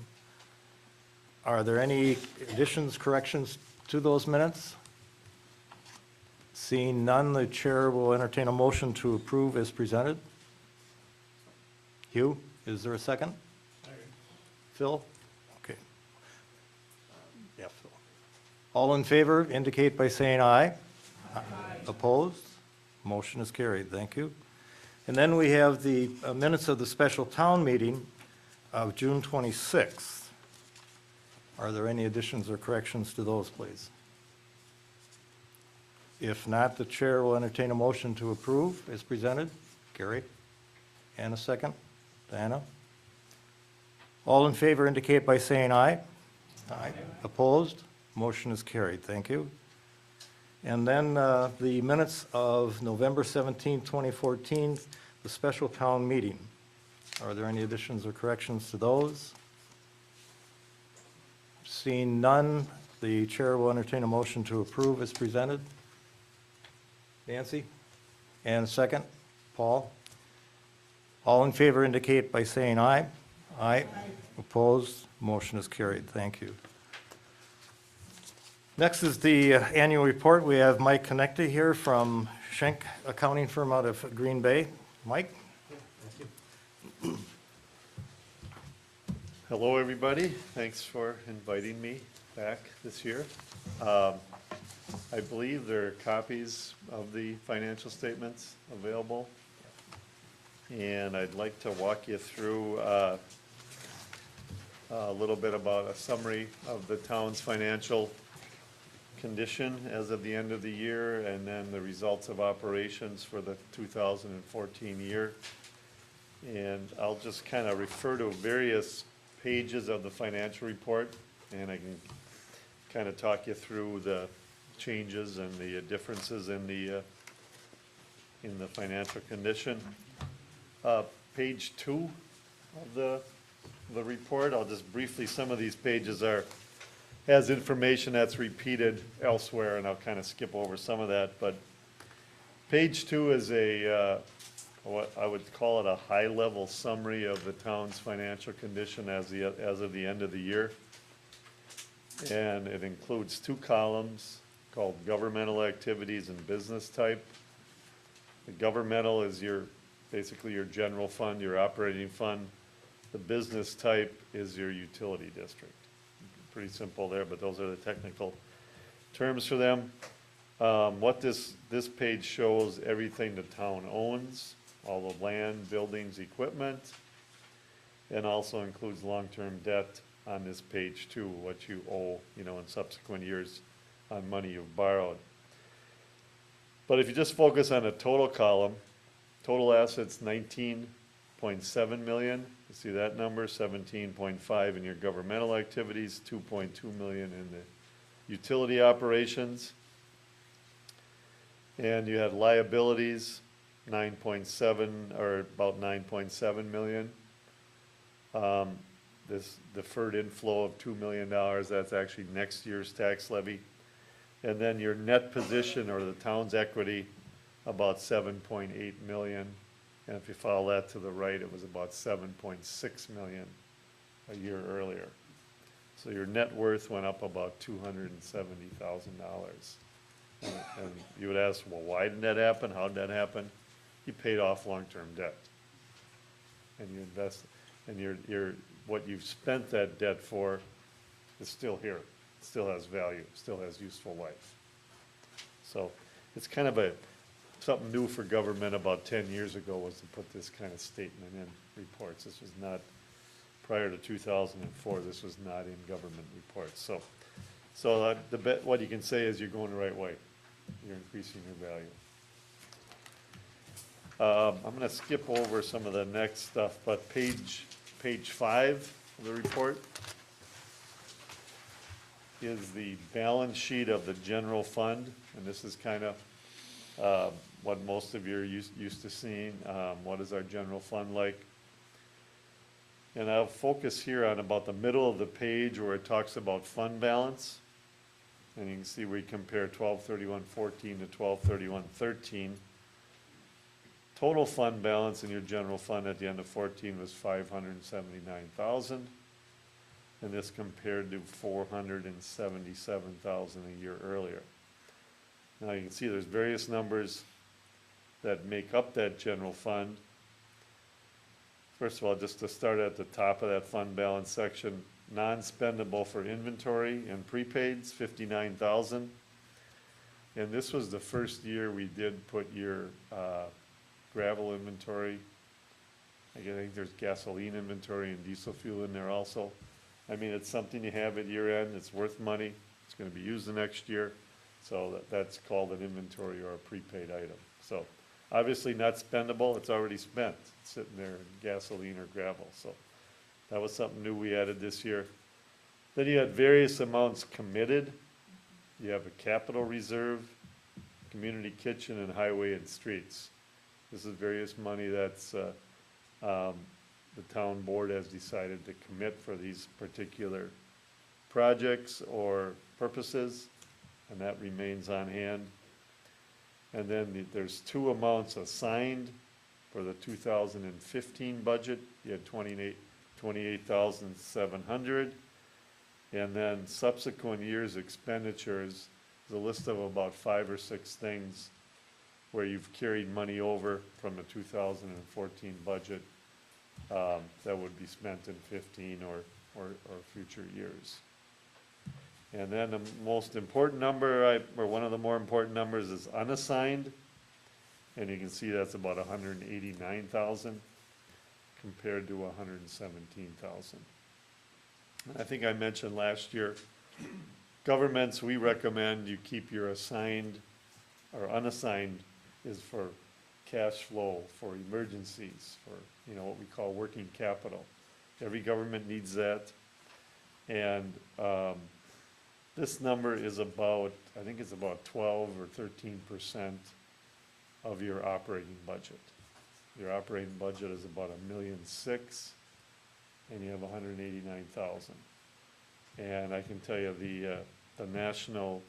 Are there any additions, corrections to those minutes? Seeing none, the chair will entertain a motion to approve as presented. Hugh, is there a second? Phil? Okay. Yeah, Phil. All in favor indicate by saying aye. Opposed? Motion is carried. Thank you. And then we have the minutes of the special town meeting of June 26th. Are there any additions or corrections to those, please? If not, the chair will entertain a motion to approve as presented. Gary? And a second? Diana? All in favor indicate by saying aye. Aye. Opposed? Motion is carried. Thank you. And then the minutes of November 17, 2014, the special town meeting. Are there any additions or corrections to those? Seeing none, the chair will entertain a motion to approve as presented. Nancy? And a second? Paul? All in favor indicate by saying aye. Aye. Opposed? Motion is carried. Thank you. Next is the annual report. We have Mike Connecta here from Schenck Accounting Firm out of Green Bay. Mike? Hello, everybody. Thanks for inviting me back this year. I believe there are copies of the financial statements available. And I'd like to walk you through a little bit about a summary of the town's financial condition as of the end of the year, and then the results of operations for the 2014 year. And I'll just kind of refer to various pages of the financial report, and I can kind of talk you through the changes and the differences in the financial condition. Page 2 of the report, I'll just briefly, some of these pages has information that's repeated elsewhere, and I'll kind of skip over some of that, but page 2 is what I would call it a high-level summary of the town's financial condition as of the end of the year. And it includes 2 columns called governmental activities and business type. The governmental is basically your general fund, your operating fund. The business type is your utility district. Pretty simple there, but those are the technical terms for them. What this page shows, everything the town owns, all the land, buildings, equipment, and also includes long-term debt on this page too, what you owe, in subsequent years on money you've borrowed. But if you just focus on the total column, total assets 19.7 million. You see that number, 17.5 in your governmental activities, 2.2 million in the utility operations. And you had liabilities, 9.7 or about 9.7 million. This deferred inflow of $2 million, that's actually next year's tax levy. And then your net position, or the town's equity, about 7.8 million. And if you follow that to the right, it was about 7.6 million a year earlier. So your net worth went up about $270,000. And you would ask, well, why did that happen? How did that happen? You paid off long-term debt. And you invest, and what you've spent that debt for is still here. It still has value, still has useful life. So it's kind of something new for government about 10 years ago, was to put this kind of statement in reports. This was not, prior to 2004, this was not in government reports. So what you can say is you're going the right way. You're increasing your value. I'm going to skip over some of the next stuff, but page 5 of the report is the balance sheet of the general fund, and this is kind of what most of you are used to seeing. What is our general fund like? And I'll focus here on about the middle of the page where it talks about fund balance. And you can see we compare 12/31/14 to 12/31/13. Total fund balance in your general fund at the end of 14 was $579,000. And this compared to $477,000 a year earlier. Now you can see there's various numbers that make up that general fund. First of all, just to start at the top of that fund balance section, non-spendable for inventory and prepaids, 59,000. And this was the first year we did put your gravel inventory. I think there's gasoline inventory and diesel fuel in there also. I mean, it's something you have at year end, it's worth money, it's gonna be used the next year. So that's called an inventory or a prepaid item. So obviously not spendable, it's already spent, it's sitting there in gasoline or gravel. So that was something new we added this year. Then you had various amounts committed. You have a capital reserve, community kitchen, and highway and streets. This is various money that's, the town board has decided to commit for these particular projects or purposes, and that remains on hand. And then there's two amounts assigned for the 2015 budget. You had 28,700. And then subsequent years' expenditures, there's a list of about 5 or 6 things where you've carried money over from the 2014 budget that would be spent in 15 or future years. And then the most important number, or one of the more important numbers, is unassigned. And you can see that's about 189,000 compared to 117,000. I think I mentioned last year, governments, we recommend you keep your assigned or unassigned is for cash flow, for emergencies, for, what we call working capital. Every government needs that. And this number is about, I think it's about 12 or 13% of your operating budget. Your operating budget is about $1.6 million, and you have 189,000. And I can tell you the national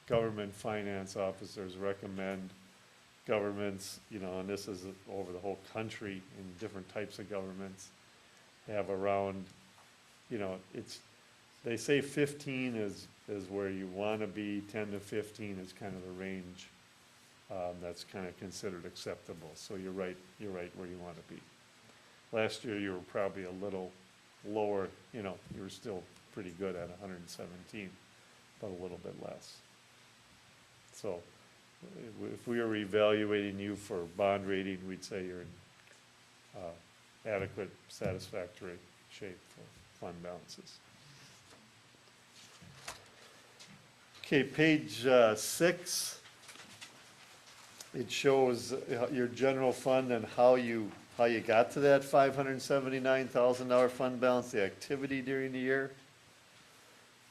government finance officers recommend governments, and this is over the whole country in different types of governments, have around, they say 15 is where you want to be, 10 to 15 is kind of the range that's kind of considered acceptable. So you're right where you want to be. Last year you were probably a little lower, you were still pretty good at 117, but a little bit less. So if we were evaluating you for bond rating, we'd say you're in adequate, satisfactory shape for fund balances. Okay, page 6. It shows your general fund and how you got to that $579,000 fund balance, the activity during the year.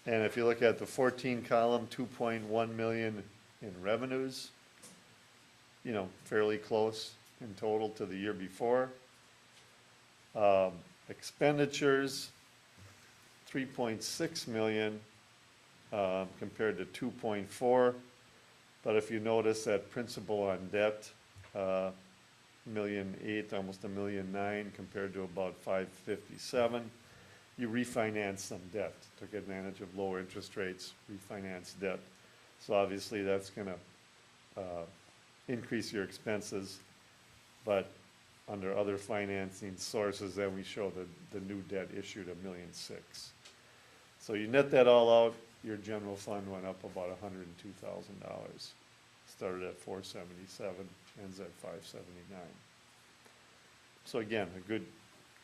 And if you look at the 14 column, 2.1 million in revenues, fairly close in total to the year before. Expenditures, 3.6 million compared to 2.4. But if you notice that principal on debt, $1.8 million, almost $1.9 million compared to about 557. You refinance some debt, took advantage of lower interest rates, refinanced debt. So obviously that's going to increase your expenses, but under other financing sources, then we show the new debt issued $1.6 million. So you net that all out, your general fund went up about $102,000. Started at 477, ends at 579. So again, a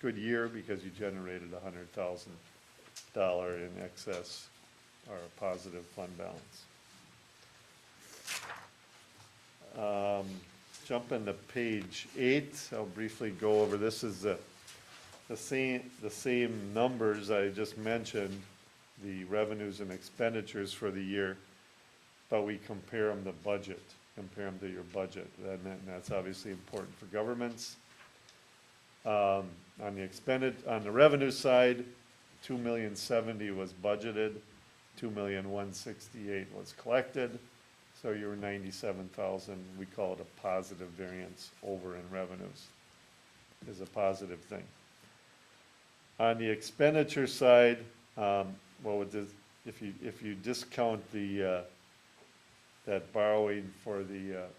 good year because you generated $100,000 in excess or a positive fund balance. Jump into page 8. I'll briefly go over this. Is the same numbers I just mentioned, the revenues and expenditures for the year, but we compare them to your budget, and that's obviously important for governments. On the revenue side, $2,070,000 was budgeted, $2,168,000 was collected, so you were $97,000. We call it a positive variance over in revenues, is a positive thing. On the expenditure side, if you discount that borrowing for the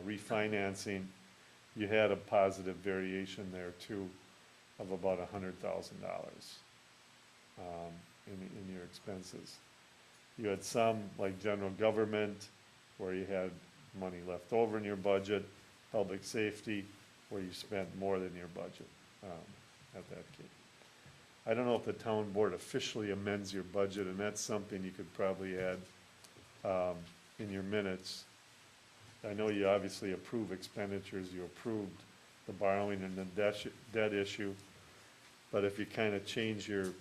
refinancing, you had a positive variation there too of about $100,000. in your expenses. You had some, like general government, where you had money left over in your budget, public safety, where you spent more than your budget at that case. I don't know if the town board officially amends your budget, and that's something you could probably add in your minutes. I know you obviously approve expenditures, you approved the borrowing and the debt issue, but if you kind of change your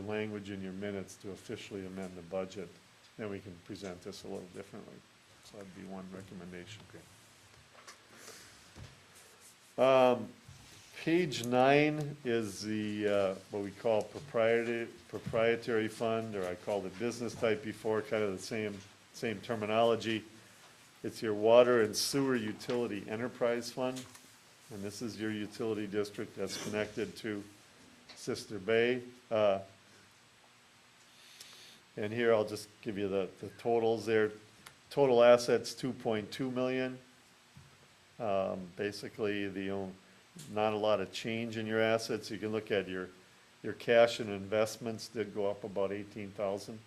language in your minutes to officially amend the budget, then we can present this a little differently. So that'd be one recommendation. Page 9 is the, what we call proprietary fund, or I called it business type before, kind of the same terminology. It's your water and sewer utility enterprise fund, and this is your utility district that's connected to Sister Bay. And here I'll just give you the totals there. Total assets, 2.2 million. Basically, not a lot of change in your assets. You can look at your cash and investments did go up about 18,000.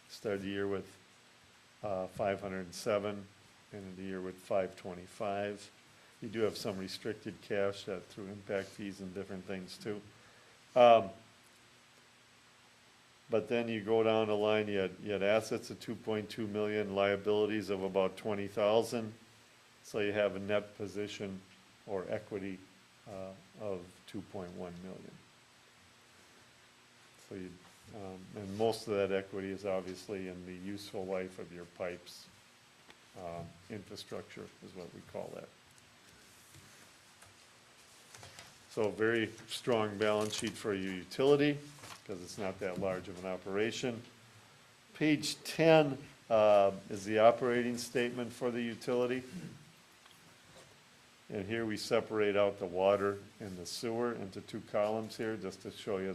Started the year with 507, ended the year with 525. You do have some restricted cash that through impact fees and different things too. But then you go down the line, you had assets of 2.2 million, liabilities of about 20,000. So you have a net position or equity of 2.1 million. So you, and most of that equity is obviously in the useful life of your pipes. Infrastructure is what we call that. So a very strong balance sheet for your utility, because it's not that large of an operation. Page 10 is the operating statement for the utility. And here we separate out the water and the sewer into two columns here, just to show you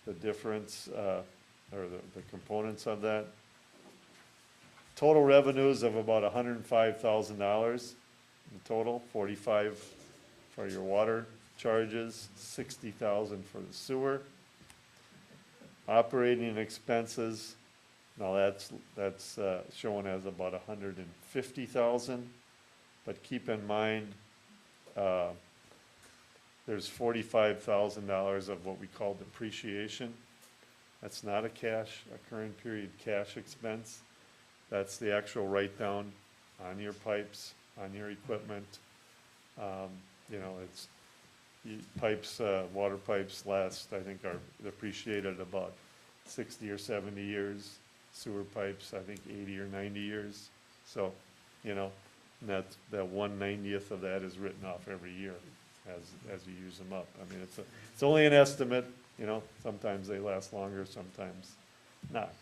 the difference, or the components of that. Total revenues of about $105,000 in total, 45 for your water charges, 60,000 for the sewer. Operating expenses, now that's shown as about 150,000, but keep in mind there's $45,000 of what we call depreciation. That's not a current period cash expense. That's the actual write down on your pipes, on your equipment. You know, it's pipes, water pipes last, I think, are depreciated about 60 or 70 years. Sewer pipes, I think 80 or 90 years. So, you know, and that 1/90th of that is written off every year as you use them up. I mean, it's only an estimate, you know, sometimes they last longer, sometimes not.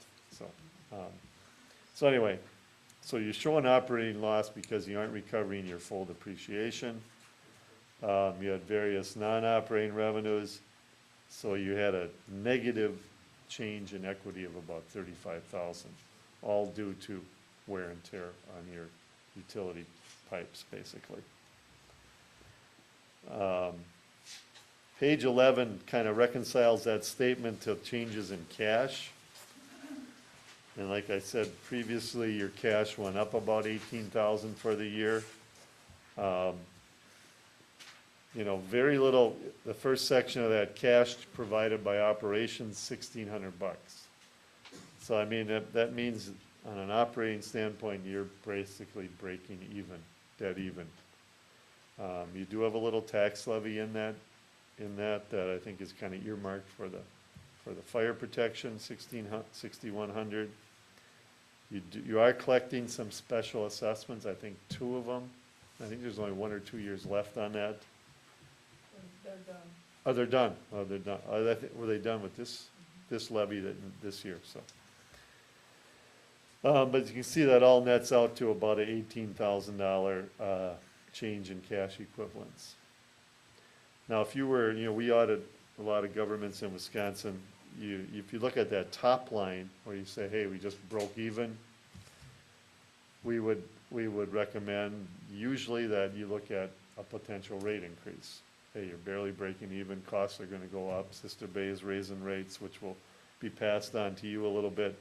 So anyway, so you show an operating loss because you aren't recovering your full depreciation. You had various non-operating revenues, so you had a negative change in equity of about 35,000, all due to wear and tear on your utility pipes, basically. Page 11 kind of reconciles that statement to changes in cash. And like I said previously, your cash went up about 18,000 for the year. You know, very little, the first section of that cash provided by operations, $1,600. So I mean, that means on an operating standpoint, you're basically breaking even, dead even. You do have a little tax levy in that I think is kind of earmarked for the fire protection, $6,100. You are collecting some special assessments, I think 2 of them. I think there's only 1 or 2 years left on that. They're done. Oh, they're done. Oh, they're done. Were they done with this levy this year? So, but you can see that all nets out to about an $18,000 change in cash equivalents. Now, if you were, you know, we audit a lot of governments in Wisconsin. If you look at that top line where you say, hey, we just broke even, we would recommend usually that you look at a potential rate increase. hey, you're barely breaking even, costs are gonna go up, Sister Bay is raising rates, which will be passed on to you a little bit.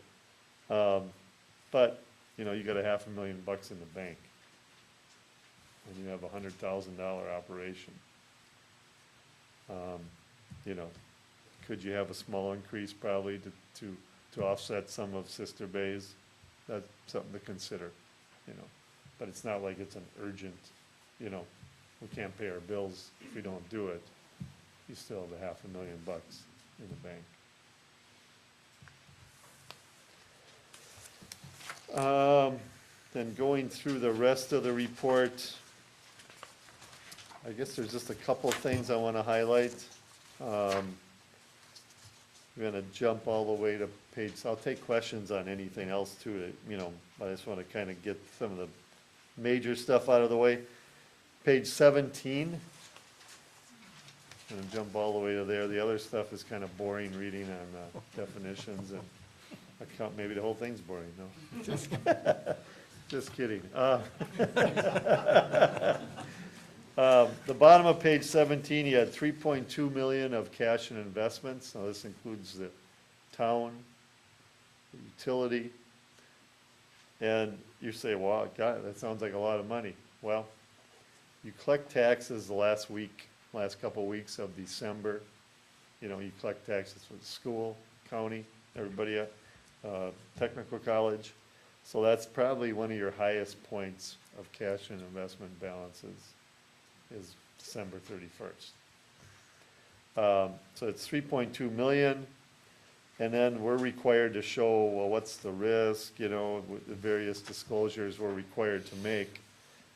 But, you know, you got $500,000 in the bank, and you have $100,000 operation. You know, could you have a small increase probably to offset some of Sister Bay's? That's something to consider, you know, but it's not like it's an urgent, you know, we can't pay our bills if we don't do it. You still have $500,000 in the bank. Then going through the rest of the report, I guess there's just a couple of things I want to highlight. We're going to jump all the way to page, I'll take questions on anything else too, you know, but I just want to kind of get some of the major stuff out of the way. Page 17. I'm going to jump all the way to there. The other stuff is kind of boring reading on definitions and account, maybe the whole thing's boring, no? Just kidding. The bottom of page 17, you had 3.2 million of cash and investments. Now this includes the town, the utility. And you say, wow, God, that sounds like a lot of money. Well, you collect taxes the last couple weeks of December. You know, you collect taxes for the school, county, everybody at technical college. So that's probably one of your highest points of cash and investment balances is December 31st. So it's 3.2 million. And then we're required to show, well, what's the risk, you know, with the various disclosures we're required to make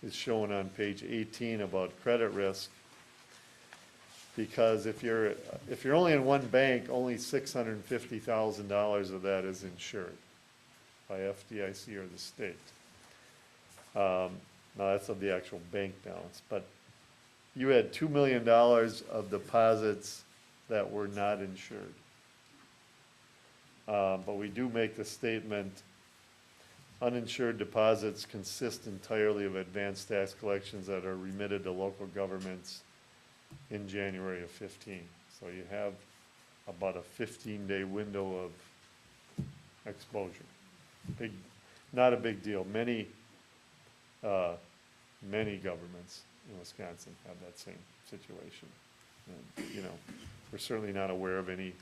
is shown on page 18 about credit risk. Because if you're only in one bank, only $650,000 of that is insured by FDIC or the state. Now that's of the actual bank balance, but you had $2 million of deposits that were not insured. But we do make the statement, uninsured deposits consist entirely of advanced tax collections that are remitted to local governments in January of 15. So you have about a 15-day window of exposure. Not a big deal. Many governments in Wisconsin have that same situation. And, you know, we're certainly not aware of any,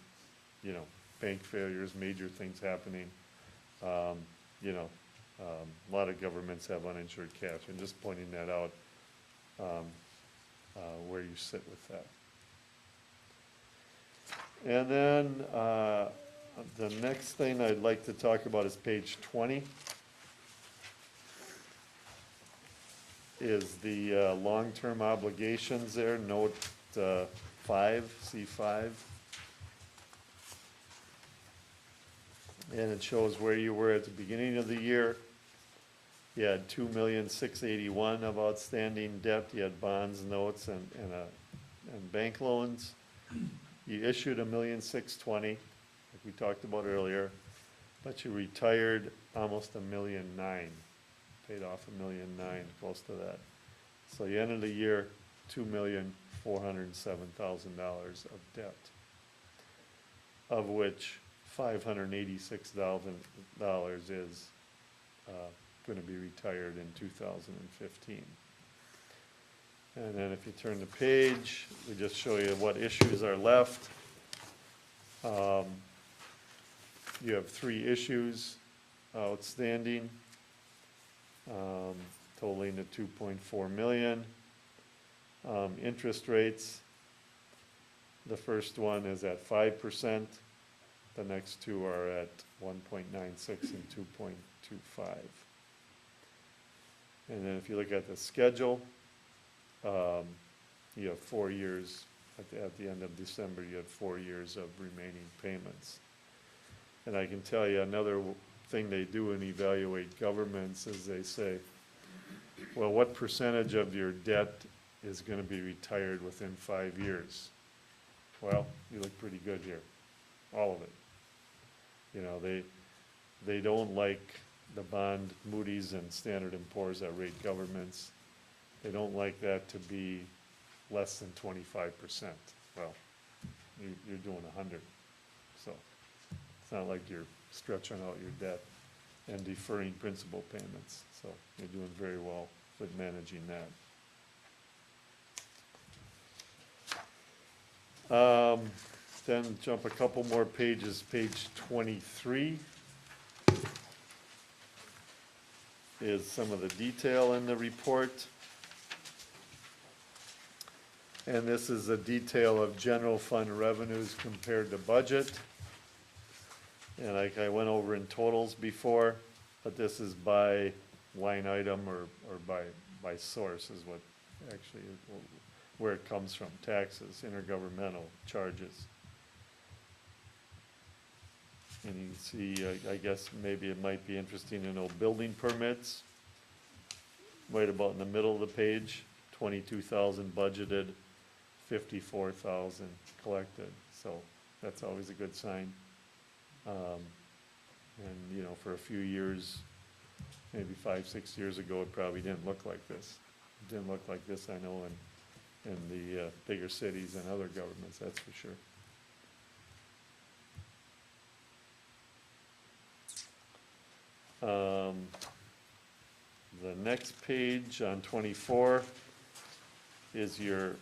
you know, bank failures, major things happening. You know, a lot of governments have uninsured cash, and just pointing that out where you sit with that. And then the next thing I'd like to talk about is page 20. Is the long-term obligations there, note 5, C5. And it shows where you were at the beginning of the year. You had 2,681,000 of outstanding debt. You had bonds, notes, and bank loans. You issued 1,620,000, like we talked about earlier, but you retired almost 1,009,000, paid off 1,009,000, close to that. So you ended the year $2,407,000 of debt, of which $586,000 is going to be retired in 2015. And then if you turn the page, we just show you what issues are left. You have 3 issues outstanding, totaling to $2.4 million. Interest rates, the first one is at 5%. The next 2 are at 1.96 and 2.25. And then if you look at the schedule, you have 4 years, at the end of December, you have 4 years of remaining payments. And I can tell you another thing they do and evaluate governments is they say, well, what percentage of your debt is going to be retired within 5 years? Well, you look pretty good here, all of it. You know, they don't like the bond, Moody's and Standard & Poor's that rate governments. They don't like that to be less than 25%. Well, you're doing 100, so it's not like you're stretching out your debt and deferring principal payments, so you're doing very well with managing that. Then jump a couple more pages, page 23 is some of the detail in the report. And this is a detail of general fund revenues compared to budget. And like I went over in totals before, but this is by line item or by source is what actually, where it comes from, taxes, intergovernmental charges. And you can see, I guess maybe it might be interesting to know building permits. Right about in the middle of the page, 22,000 budgeted, 54,000 collected, so that's always a good sign. And, you know, for a few years, maybe 5, 6 years ago, it probably didn't look like this. It didn't look like this, I know, in the bigger cities and other governments, that's for sure. The next page on 24 is your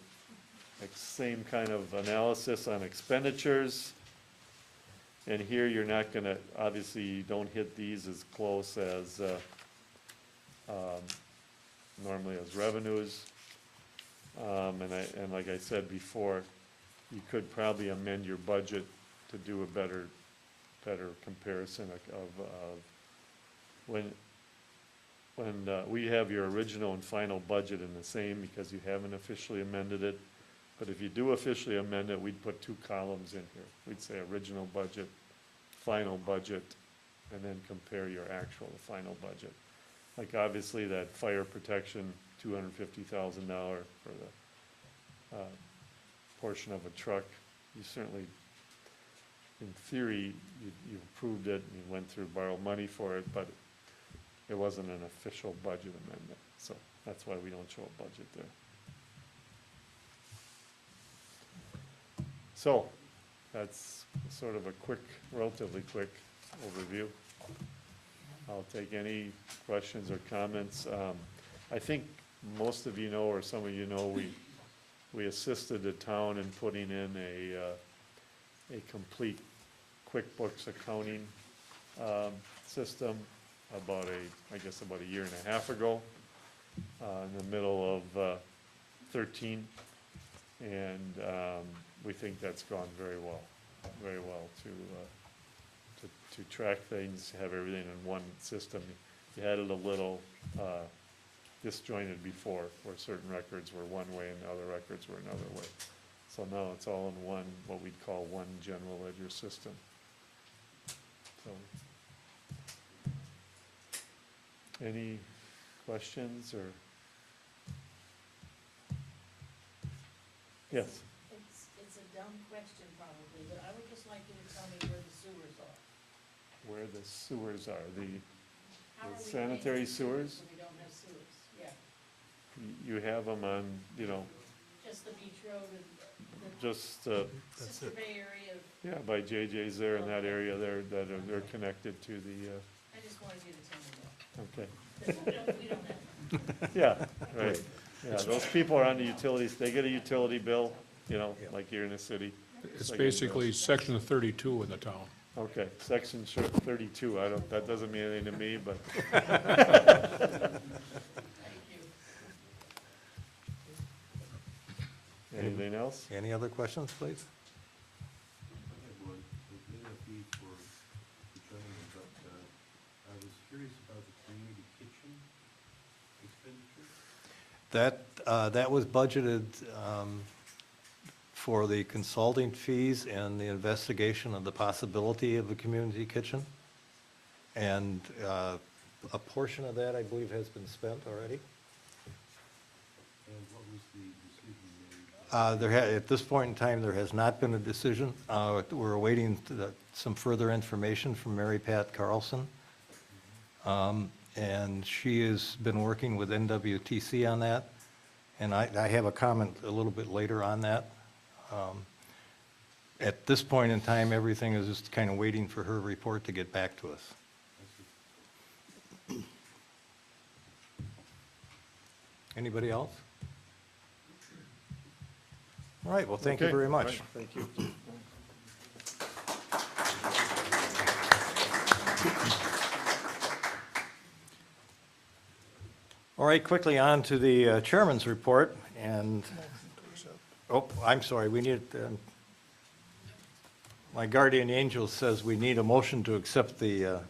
same kind of analysis on expenditures. And here you're not gonna, obviously you don't hit these as close as normally as revenues. And like I said before, you could probably amend your budget to do a better comparison of when we have your original and final budget in the same because you haven't officially amended it. But if you do officially amend it, we'd put 2 columns in here. We'd say original budget, final budget, and then compare your actual to final budget. Like obviously that fire protection, $250,000 for the portion of a truck, you certainly, in theory, you approved it and you went through borrow money for it, but it wasn't an official budget amendment. So that's why we don't show a budget there. So that's sort of a quick, relatively quick overview. I'll take any questions or comments. I think most of you know, or some of you know, we assisted the town in putting in a complete QuickBooks accounting system about a year and a half ago, in the middle of 13, and we think that's gone very well to track things, have everything in one system. You had it a little disjointed before, where certain records were one way and other records were another way. So now it's all in one, what we'd call one general ledger system. So, any questions or? Yes. It's a dumb question probably, but I would just like you to tell me where the sewers are. Where the sewers are, How are we sanitary paying sewers? if we don't have sewers? Yeah, You have them on, just the beach road and just, Sister Bay area. yeah, by JJ's there in that area there, they're connected to the, I just wanted you to tell me okay. that. We don't have. Yeah, right. Yeah, those people are on the utilities, they get a utility bill, like here in the city. It's Like basically section 32 in the town. Okay, section 32, that doesn't mean anything to me, but. Anything else? Any other questions, please? I may not be for the gentleman, but I was curious about the community kitchen expenditure. That was budgeted for the consulting fees and the investigation of the possibility of a community kitchen. And a portion of that, I believe, has been spent already. And what was the decision made? At this point in time, there has not been a decision. We're awaiting some further information from Mary Pat Carlson. And she has been working with NWTC on that. And I have a comment a little bit later on that. At this point in time, everything is just kind of waiting for her report to get back to us. Anybody else? All right, well, thank you Okay, very all much. right, Thank you. All right, quickly on to the chairman's report, and, oh, I'm sorry, we need, my guardian angel says we need a motion to accept the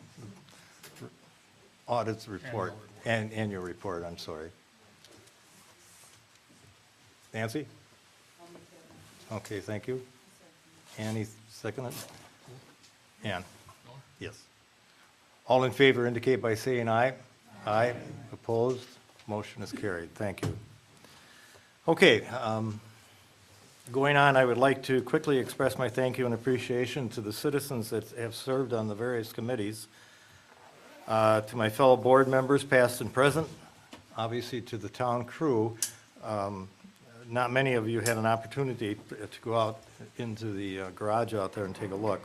audit's report, and annual report, I'm sorry. Nancy? Okay, thank you. Annie, second it? Ann? Yes. All in favor indicate by saying aye. Aye. Opposed? Motion is carried. Thank you. Okay, going on, I would like to quickly express my thank you and appreciation to the citizens that have served on the various committees, to my fellow board members, past and present, obviously to the town crew. Not many of you had an opportunity to go out into the garage out there and take a look.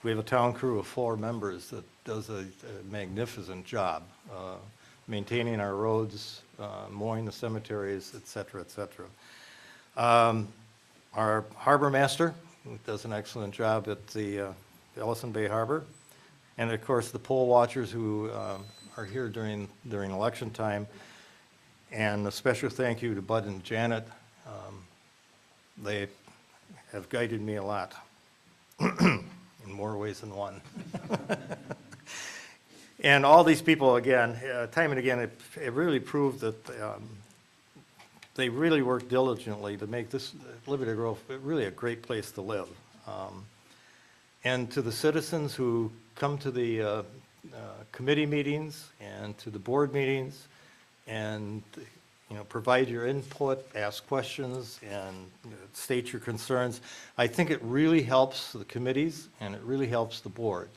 We have a town crew of 4 members that does a magnificent job maintaining our roads, mowing the cemeteries, et cetera, et cetera. Our harbor master does an excellent job at the Ellison Bay Harbor. And of course, the poll watchers who are here during election time. And a special thank you to Bud and Janet. They have guided me a lot, in more ways than one. And all these people, again, time and again, it really proved that they really worked diligently to make this Liberty Grove really a great place to live. And to the citizens who come to the committee meetings and to the board meetings and provide your input, ask questions, and state your concerns. I think it really helps the committees, and it really helps the board.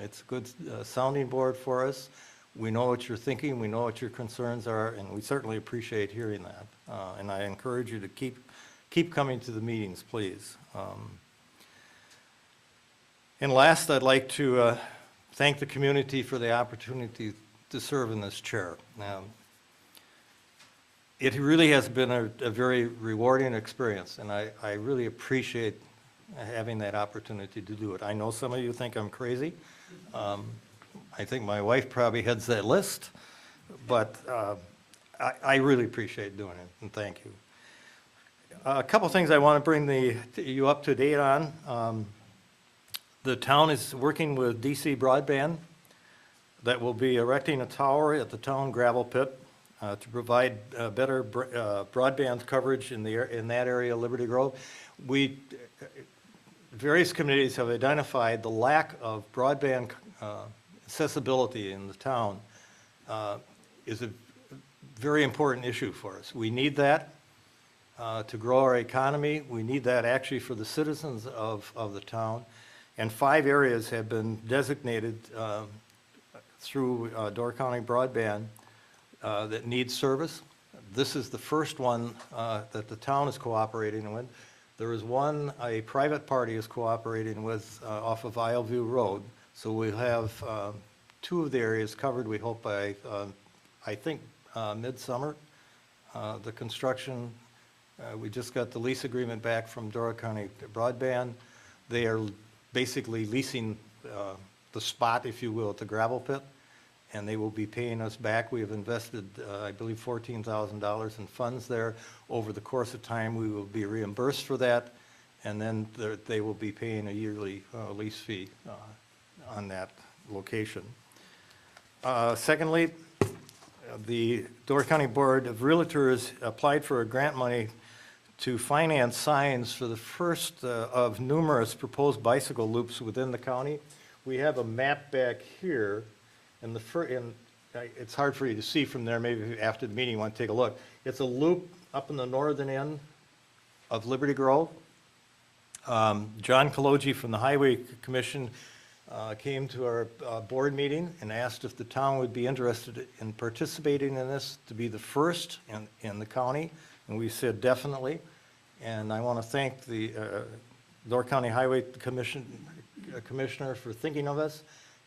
It's a good sounding board for us. We know what you're thinking, we know what your concerns are, and we certainly appreciate hearing that. And I encourage you to keep coming to the meetings, please. And last, I'd like to thank the community for the opportunity to serve in this chair. Now, it really has been a very rewarding experience, and I really appreciate having that opportunity to do it. I know some of you think I'm crazy. I think my wife probably heads that list, but I really appreciate doing it, and thank you. A couple things I want to bring you up to date on. The town is working with DC Broadband that will be erecting a tower at the town gravel pit to provide better broadband coverage in that area of Liberty Grove. Various committees have identified the lack of broadband accessibility in the town is a very important issue for us. We need that to grow our economy. We need that actually for the citizens of the town. And 5 areas have been designated through Door County Broadband that need service. This is the first one that the town is cooperating with. There is one a private party is cooperating with off of Isleview Road. So we'll have 2 of the areas covered, we hope, by, I think, midsummer. The construction, we just got the lease agreement back from Door County Broadband. They are basically leasing the spot, if you will, at the gravel pit, and they will be paying us back. We have invested, I believe, $14,000 in funds there. Over the course of time, we will be reimbursed for that, and then they will be paying a yearly lease fee on that location. Secondly, the Door County Board of Realtors applied for a grant money to finance signs for the first of numerous proposed bicycle loops within the county. We have a map back here, and it's hard for you to see from there. Maybe after the meeting you want to take a look. It's a loop up in the northern end of Liberty Grove. John Kaloji from the Highway Commission came to our board meeting and asked if the town would be interested in participating in this to be the first in the county. And we said definitely. And I want to thank the Door County Highway Commissioner for thinking of us,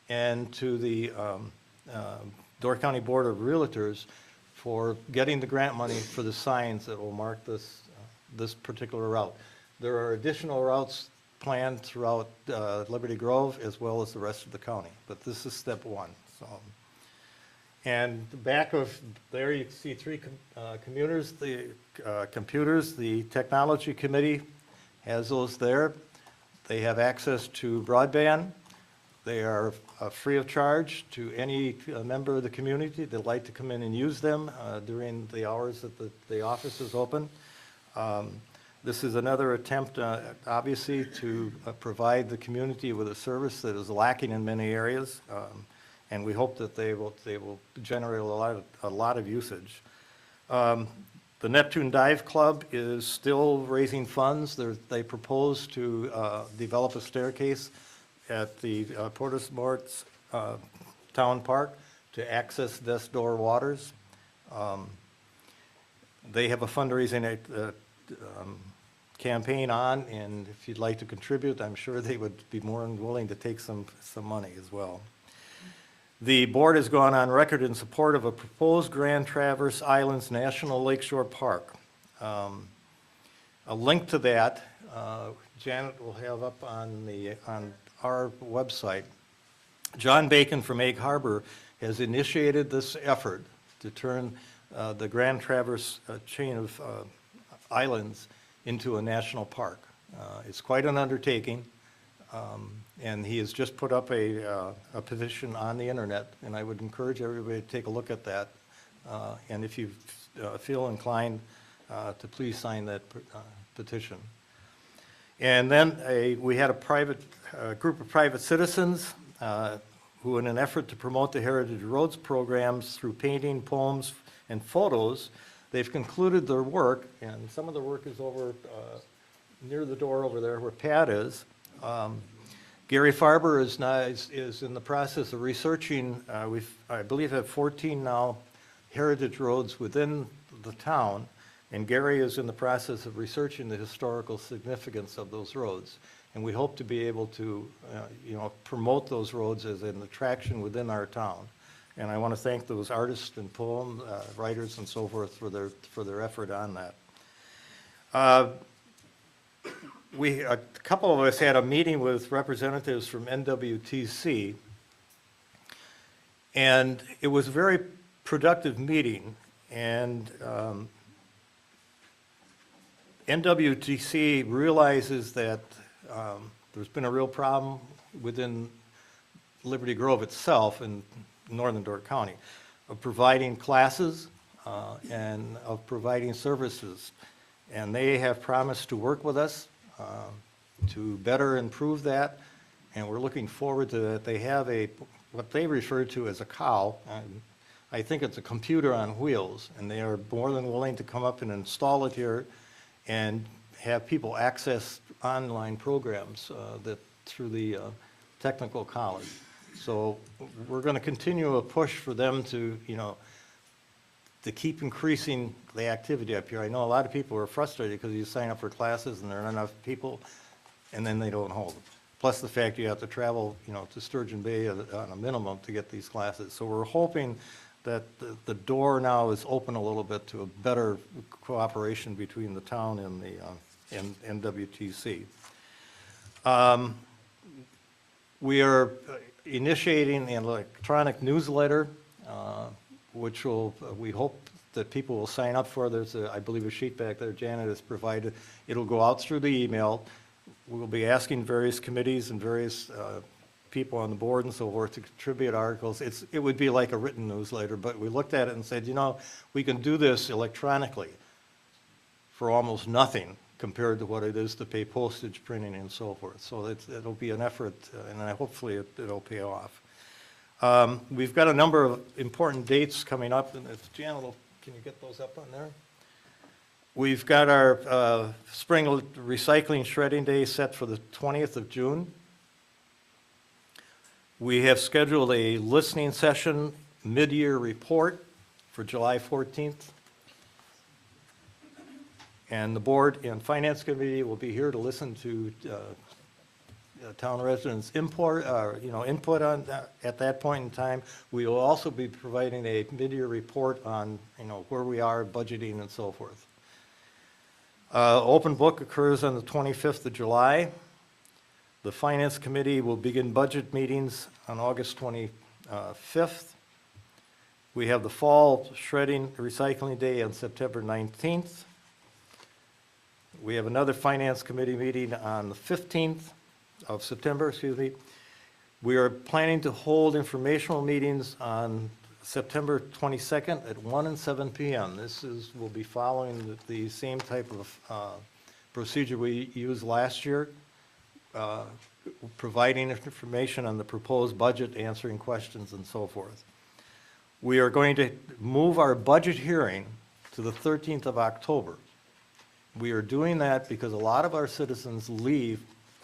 and to the Door County Board of Realtors for getting the grant money for the signs that will mark this particular route. There are additional routes planned throughout Liberty Grove as well as the rest of the county, but this is step one. So, and the back of there you can see three computers. The Technology Committee has those there. They have access to broadband. They are free of charge to any member of the community that'd like to come in and use them during the hours that the office is open. This is another attempt, obviously, to provide the community with a service that is lacking in many areas, and we hope that they will generate a lot of usage. The Neptune Dive Club is still raising funds. They propose to develop a staircase at the Portismort Town Park to access Des Door waters. They have a fundraising campaign on, and if you'd like to contribute, I'm sure they would be more than willing to take some money as well. The board has gone on record in support of a proposed Grand Traverse Islands National Lakeshore Park. A link to that, Janet will have up on our website. John Bacon from Egg Harbor has initiated this effort to turn the Grand Traverse chain of islands into a national park. It's quite an undertaking, and he has just put up a petition on the internet, and I would encourage everybody to take a look at that. And if you feel inclined to please sign that petition. And then we had a group of private citizens who, in an effort to promote the Heritage Roads programs through painting, poems, and photos, they've concluded their work, and some of the work is over near the door over there where Pat is. Gary Farber is in the process of researching, I believe have 14 now heritage roads within the town, and Gary is in the process of researching the historical significance of those roads. And we hope to be able to, promote those roads as an attraction within our town. And I want to thank those artists and poem writers and so forth for their effort on that. A couple of us had a meeting with representatives from NWTC, and it was a very productive meeting. And NWTC realizes that there's been a real problem within Liberty Grove itself and Northern Door County of providing classes and of providing services. And they have promised to work with us to better improve that, and we're looking forward to that. They have what they refer to as a cow. I think it's a computer on wheels, and they are more than willing to come up and install it here and have people access online programs through the technical college. So we're going to continue a push for them to keep increasing the activity up here. I know a lot of people are frustrated because you sign up for classes and there aren't enough people, and then they don't hold them. Plus the fact you have to travel, to Sturgeon Bay on a minimum to get these classes. So we're hoping that the door now is open a little bit to a better cooperation between the town and the NWTC. We are initiating an electronic newsletter, which we hope that people will sign up for. There's, I believe, a sheet back there Janet has provided. It'll go out through the email. We'll be asking various committees and various people on the board and so forth to contribute articles. It would be like a written newsletter, but we looked at it and said, we can do this electronically for almost nothing compared to what it is to pay postage, printing, and so forth. So it'll be an effort, and hopefully it'll pay off. We've got a number of important dates coming up, and if Janet, can you get those up on there? We've got our Spring Recycling Shredding Day set for the 20th of June. We have scheduled a listening session, mid-year report for July 14th. And the board and finance committee will be here to listen to town residents' input on that at that point in time. We will also be providing a mid-year report on, where we are budgeting and so forth. Open book occurs on the 25th of July. The finance committee will begin budget meetings on August 25th. We have the fall shredding recycling day on September 19th. We have another finance committee meeting on the 15th of September, We are planning to hold informational meetings on September 22nd at 1 and 7 p.m. Will be following the same type of procedure we used last year, providing information on the proposed budget, answering questions, and so forth. We are going to move our budget hearing to the 13th of October. We are doing that because a lot of our citizens leave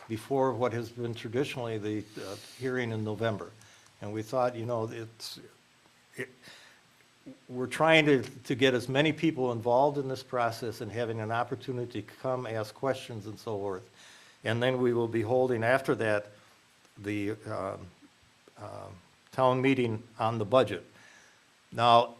before what has been traditionally the hearing in November. And we thought, we're trying to get as many people involved in this process and having an opportunity to come ask questions and so forth. And then we will be holding after that the town meeting on the budget. Now,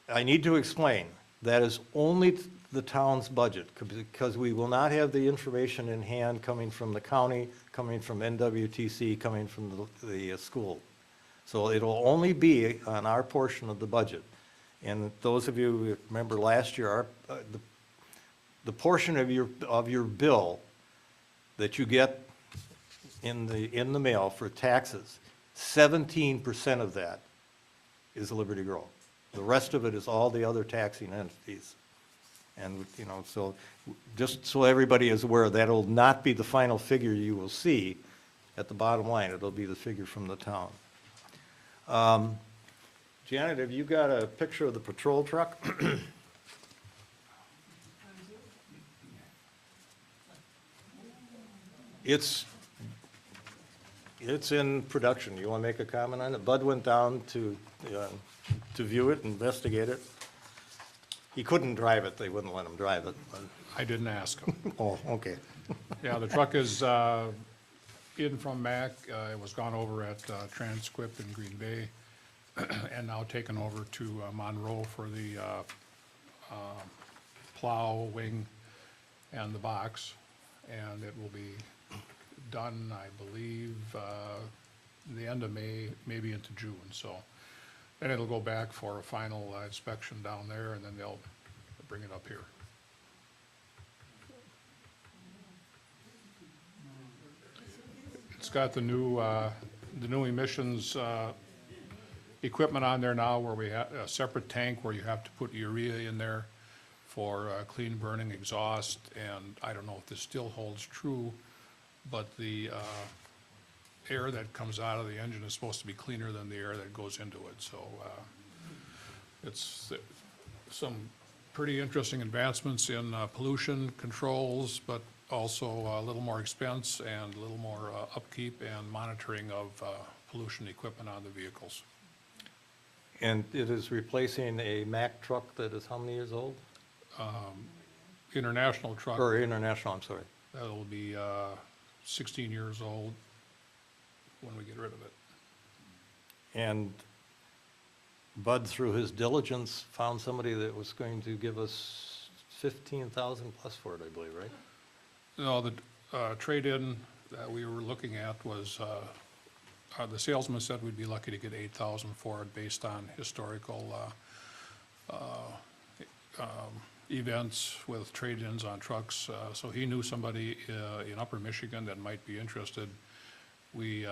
I need to explain, that is only the town's budget, because we will not have the information in hand coming from the county, coming from NWTC, coming from the school. So it'll only be on our portion of the budget. And those of you who remember last year, the portion of your bill that you get in the mail for taxes, 17% of that is Liberty Grove. The rest of it is all the other taxing entities. And, so just so everybody is aware, that'll not be the final figure you will see at the bottom line. It'll be the figure from the town. Janet, have you got a picture of the patrol truck? It's in production. You want to make a comment on it? Bud went down to view it, investigate it. He couldn't drive it. They wouldn't let him drive it. I didn't ask him. Oh, okay. Yeah, the truck is in from Mac. It was gone over at Transquip in Green Bay and now taken over to Monroe for the plow, wing, and the box. And it will be done, I believe, the end of May, maybe into June. So then it'll go back for a final inspection down there, and then they'll bring it up here. It's got the new emissions equipment on there now, where we have a separate tank where you have to put urea in there for clean burning exhaust. And I don't know if this still holds true, but the air that comes out of the engine is supposed to be cleaner than the air that goes into it. So it's some pretty interesting advancements in pollution controls, but also a little more expense and a little more upkeep and monitoring of pollution equipment on the vehicles. And it is replacing a Mack truck that is how many years old? International truck. Or international, I'm sorry. That'll be 16 years old when we get rid of it. And Bud, through his diligence, found somebody that was going to give us 15,000 plus for it, I believe, right? No, the trade-in that we were looking at was, the salesman said we'd be lucky to get 8,000 for it based on historical events with trade-ins on trucks. So he knew somebody in Upper Michigan that might be interested. We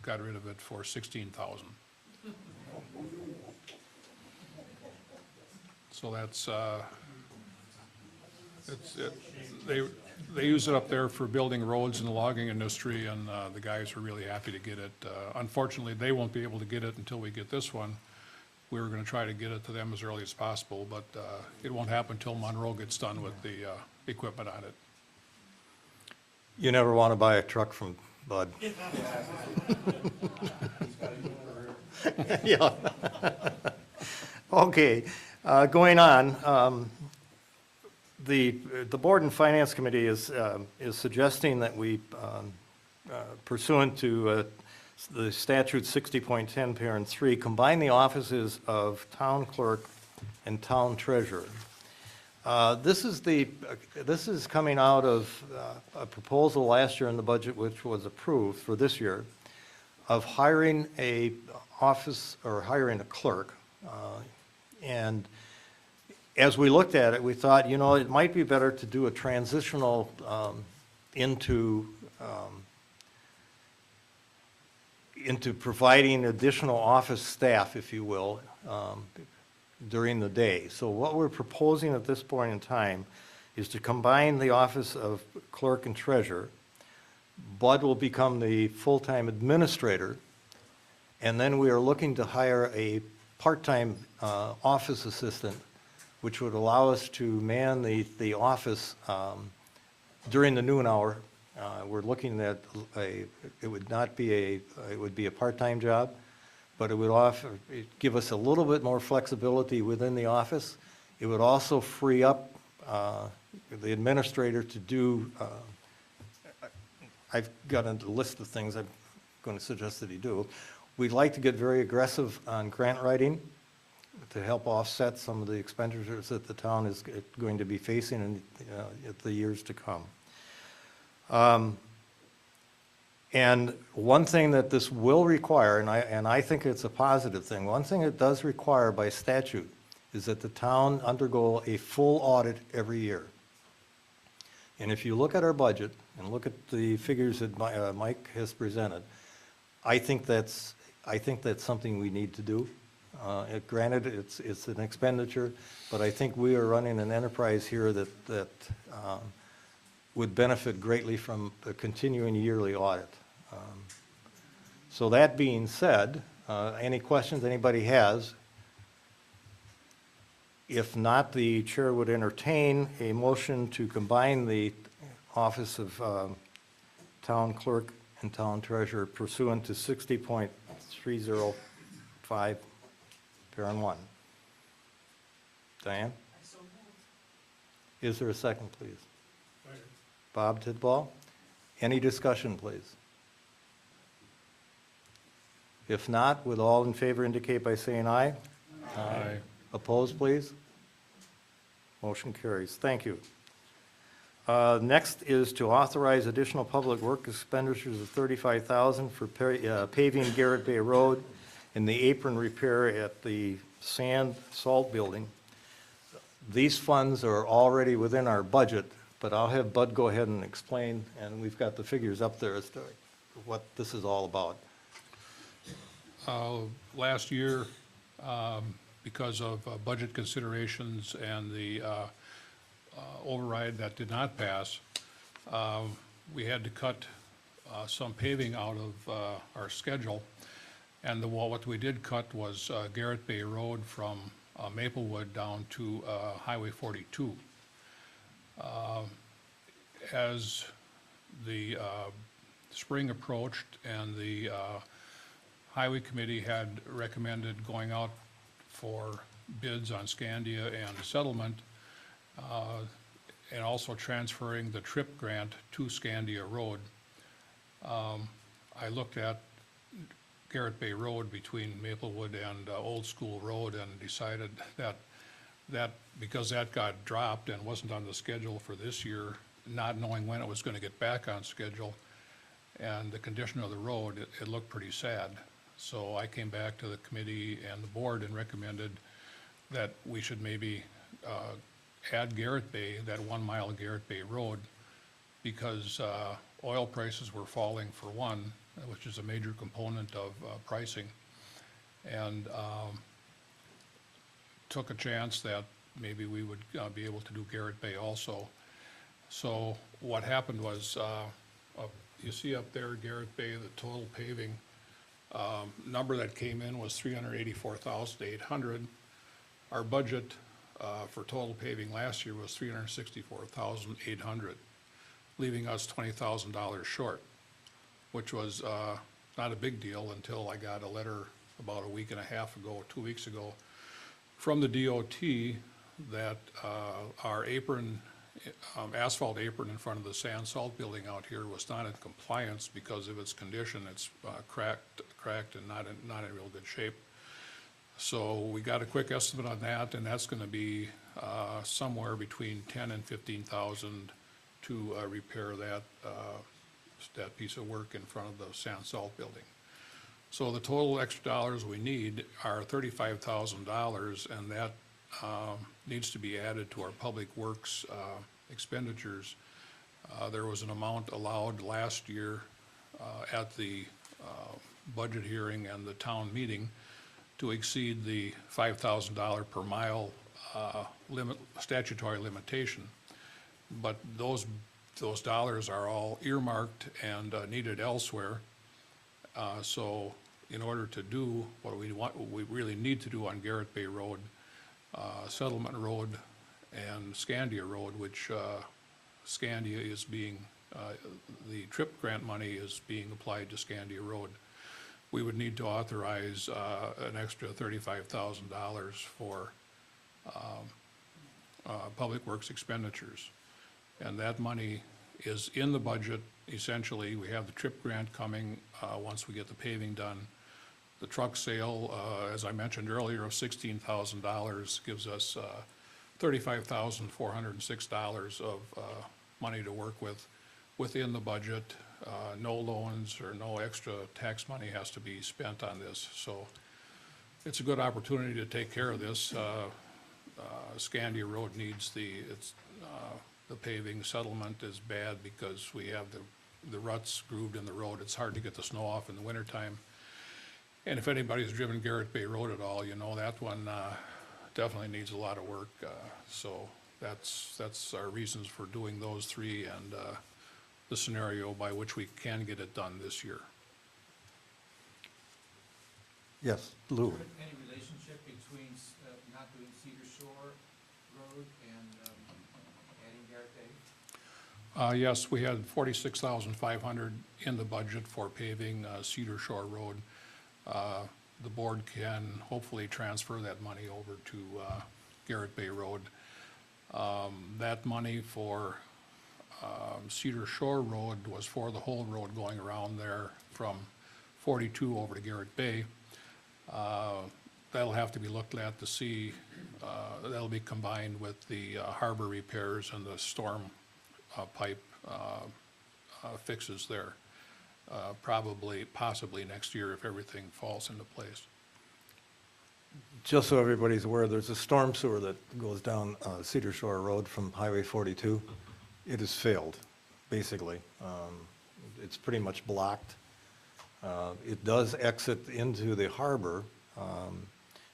got rid of it for 16,000. So that's, they use it up there for building roads in the logging industry, and the guys are really happy to get it. Unfortunately, they won't be able to get it until we get this one. We were gonna try to get it to them as early as possible, but it won't happen until Monroe gets done with the equipment on it. You never want to buy a truck from Bud. Yeah. Okay, going on. The Board and Finance Committee is suggesting that we, pursuant to the statute 60.10, parent 3, combine the offices of town clerk and town treasurer. This is coming out of a proposal last year in the budget, which was approved for this year, of hiring a office, or hiring a clerk. And as we looked at it, we thought, you know, it might be better to do a transitional into providing additional office staff, if you will, during the day. So what we're proposing at this point in time is to combine the office of clerk and treasurer. Bud will become the full-time administrator, and then we are looking to hire a part-time office assistant, which would allow us to man the office during the noon hour. We're looking at it would be a part-time job, but it would give us a little bit more flexibility within the office. It would also free up the administrator to do, I've got a list of things I'm going to suggest that he do. We'd like to get very aggressive on grant writing to help offset some of the expenditures that the town is going to be facing in the years to come. And one thing that this will require, and I think it's a positive thing, one thing it does require by statute is that the town undergo a full audit every year. And if you look at our budget and look at the figures that Mike has presented, I think that's something we need to do. Granted, it's an expenditure, but I think we are running an enterprise here that would benefit greatly from a continuing yearly audit. So that being said, any questions anybody has? If not, the chair would entertain a motion to combine the office of town clerk and town treasurer pursuant to 60.305, parent 1. Diane? Is there a second, please? Bob Tidball? Any discussion, please? If not, would all in favor indicate by saying aye? Aye. Opposed, please? Motion carries. Thank you. Next is to authorize additional public work expenditures of $35,000 for paving Garrett Bay Road and the apron repair at the salt building. These funds are already within our budget, but I'll have Bud go ahead and explain, and we've got the figures up there as to what this is all about. Last year, because of budget considerations and the override that did not pass, we had to cut some paving out of our schedule. And what we did cut was Garrett Bay Road from Maplewood down to Highway 42. As the spring approached and the Highway Committee had recommended going out for bids on Scandia and settlement, and also transferring the TRIP grant to Scandia Road, I looked at Garrett Bay Road between Maplewood and Old School Road and decided that because that got dropped and wasn't on the schedule for this year, not knowing when it was going to get back on schedule, and the condition of the road, it looked pretty sad. So I came back to the committee and the board and recommended that we should maybe add Garrett Bay, that 1 mile of Garrett Bay Road, because oil prices were falling for one, which is a major component of pricing, and took a chance that maybe we would be able to do Garrett Bay also. So what happened was, you see up there, Garrett Bay, the total paving number that came in was $384,800. Our budget for total paving last year was $364,800, leaving us $20,000 short, which was not a big deal until I got a letter about a week and a half ago, 2 weeks ago, from the DOT that our apron asphalt apron in front of the sand salt building out here was not in compliance because of its condition. It's cracked and not in real good shape. So we got a quick estimate on that, and that's gonna be somewhere between 10 and 15,000 to repair that piece of work in front of the sand salt building. So the total extra dollars we need are $35,000, and that needs to be added to our public works expenditures. There was an amount allowed last year at the budget hearing and the town meeting to exceed the $5,000 per mile statutory limitation. But those dollars are all earmarked and needed elsewhere. So in order to do what we really need to do on Garrett Bay Road, Settlement Road and Scandia Road, which Scandia is being, the TRIP grant money is being applied to Scandia Road. We would need to authorize an extra $35,000 for public works expenditures. And that money is in the budget, essentially. We have the TRIP grant coming once we get the paving done. The truck sale, as I mentioned earlier, of $16,000 gives us $35,406 of money to work with within the budget. No loans or no extra tax money has to be spent on this. So it's a good opportunity to take care of this. Scandia Road needs the paving. Settlement is bad because we have the ruts grooved in the road. It's hard to get the snow off in the wintertime. And if anybody's driven Garrett Bay Road at all, you know that one definitely needs a lot of work. So that's our reasons for doing those three and the scenario by which we can get it done this year. Yes, Lou. Any relationship between not doing Cedar Shore Road and adding Garrett Bay? Yes, we had $46,500 in the budget for paving Cedar Shore Road. The board can hopefully transfer that money over to Garrett Bay Road. That money for Cedar Shore Road was for the whole road going around there from 42 over to Garrett Bay. That'll have to be looked at to see, that'll be combined with the harbor repairs and the storm pipe fixes there. Possibly next year if everything falls into place. Just so everybody's aware, there's a storm sewer that goes down Cedar Shore Road from Highway 42. It has failed, basically. It's pretty much blocked. It does exit into the harbor,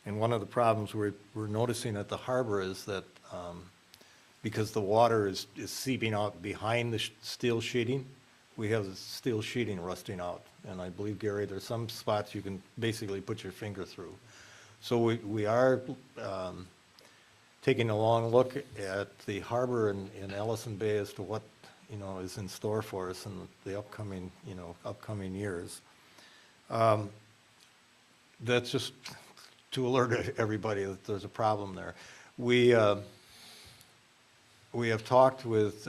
and one of the problems we're noticing at the harbor is that because the water is seeping out behind the steel sheeting, we have the steel sheeting rusting out. And I believe, Gary, there's some spots you can basically put your finger through. So we are taking a long look at the harbor in Ellison Bay as to what, is in store for us in the upcoming years. That's just to alert everybody that there's a problem there. We have talked with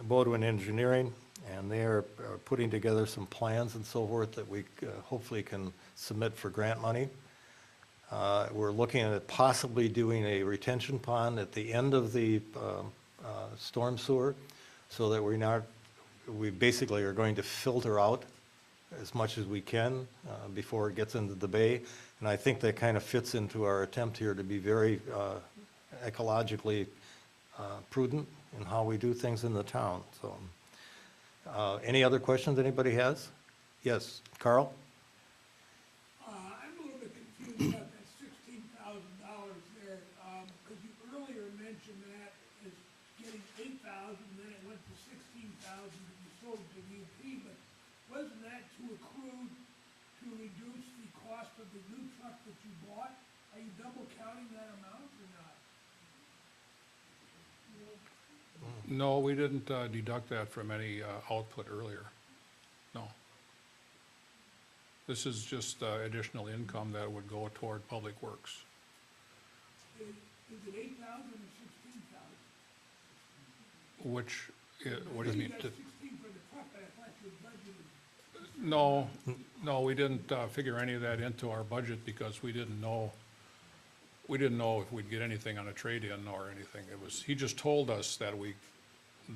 Bodwin Engineering, and they are putting together some plans and so forth that we hopefully can submit for grant money. We're looking at possibly doing a retention pond at the end of the storm sewer, so that we basically are going to filter out as much as we can before it gets into the bay. And I think that kind of fits into our attempt here to be very ecologically prudent in how we do things in the town. So, any other questions anybody has? Yes, Carl? I'm a little bit confused about that $16,000 there, because you earlier mentioned that as getting $8,000, then it went to $16,000 that you sold to UP, but wasn't that to accrue to reduce the cost of the new truck that you bought? Are you double counting that amount or not? No, we didn't deduct that from any output earlier. No. This is just additional income that would go toward public works. Is it 8,000 or 16,000? Which, what do you mean? You got 16 for the truck, but I thought you budgeted. No, no, we didn't figure any of that into our budget because we didn't know if we'd get anything on a trade-in or anything. It was, he just told us that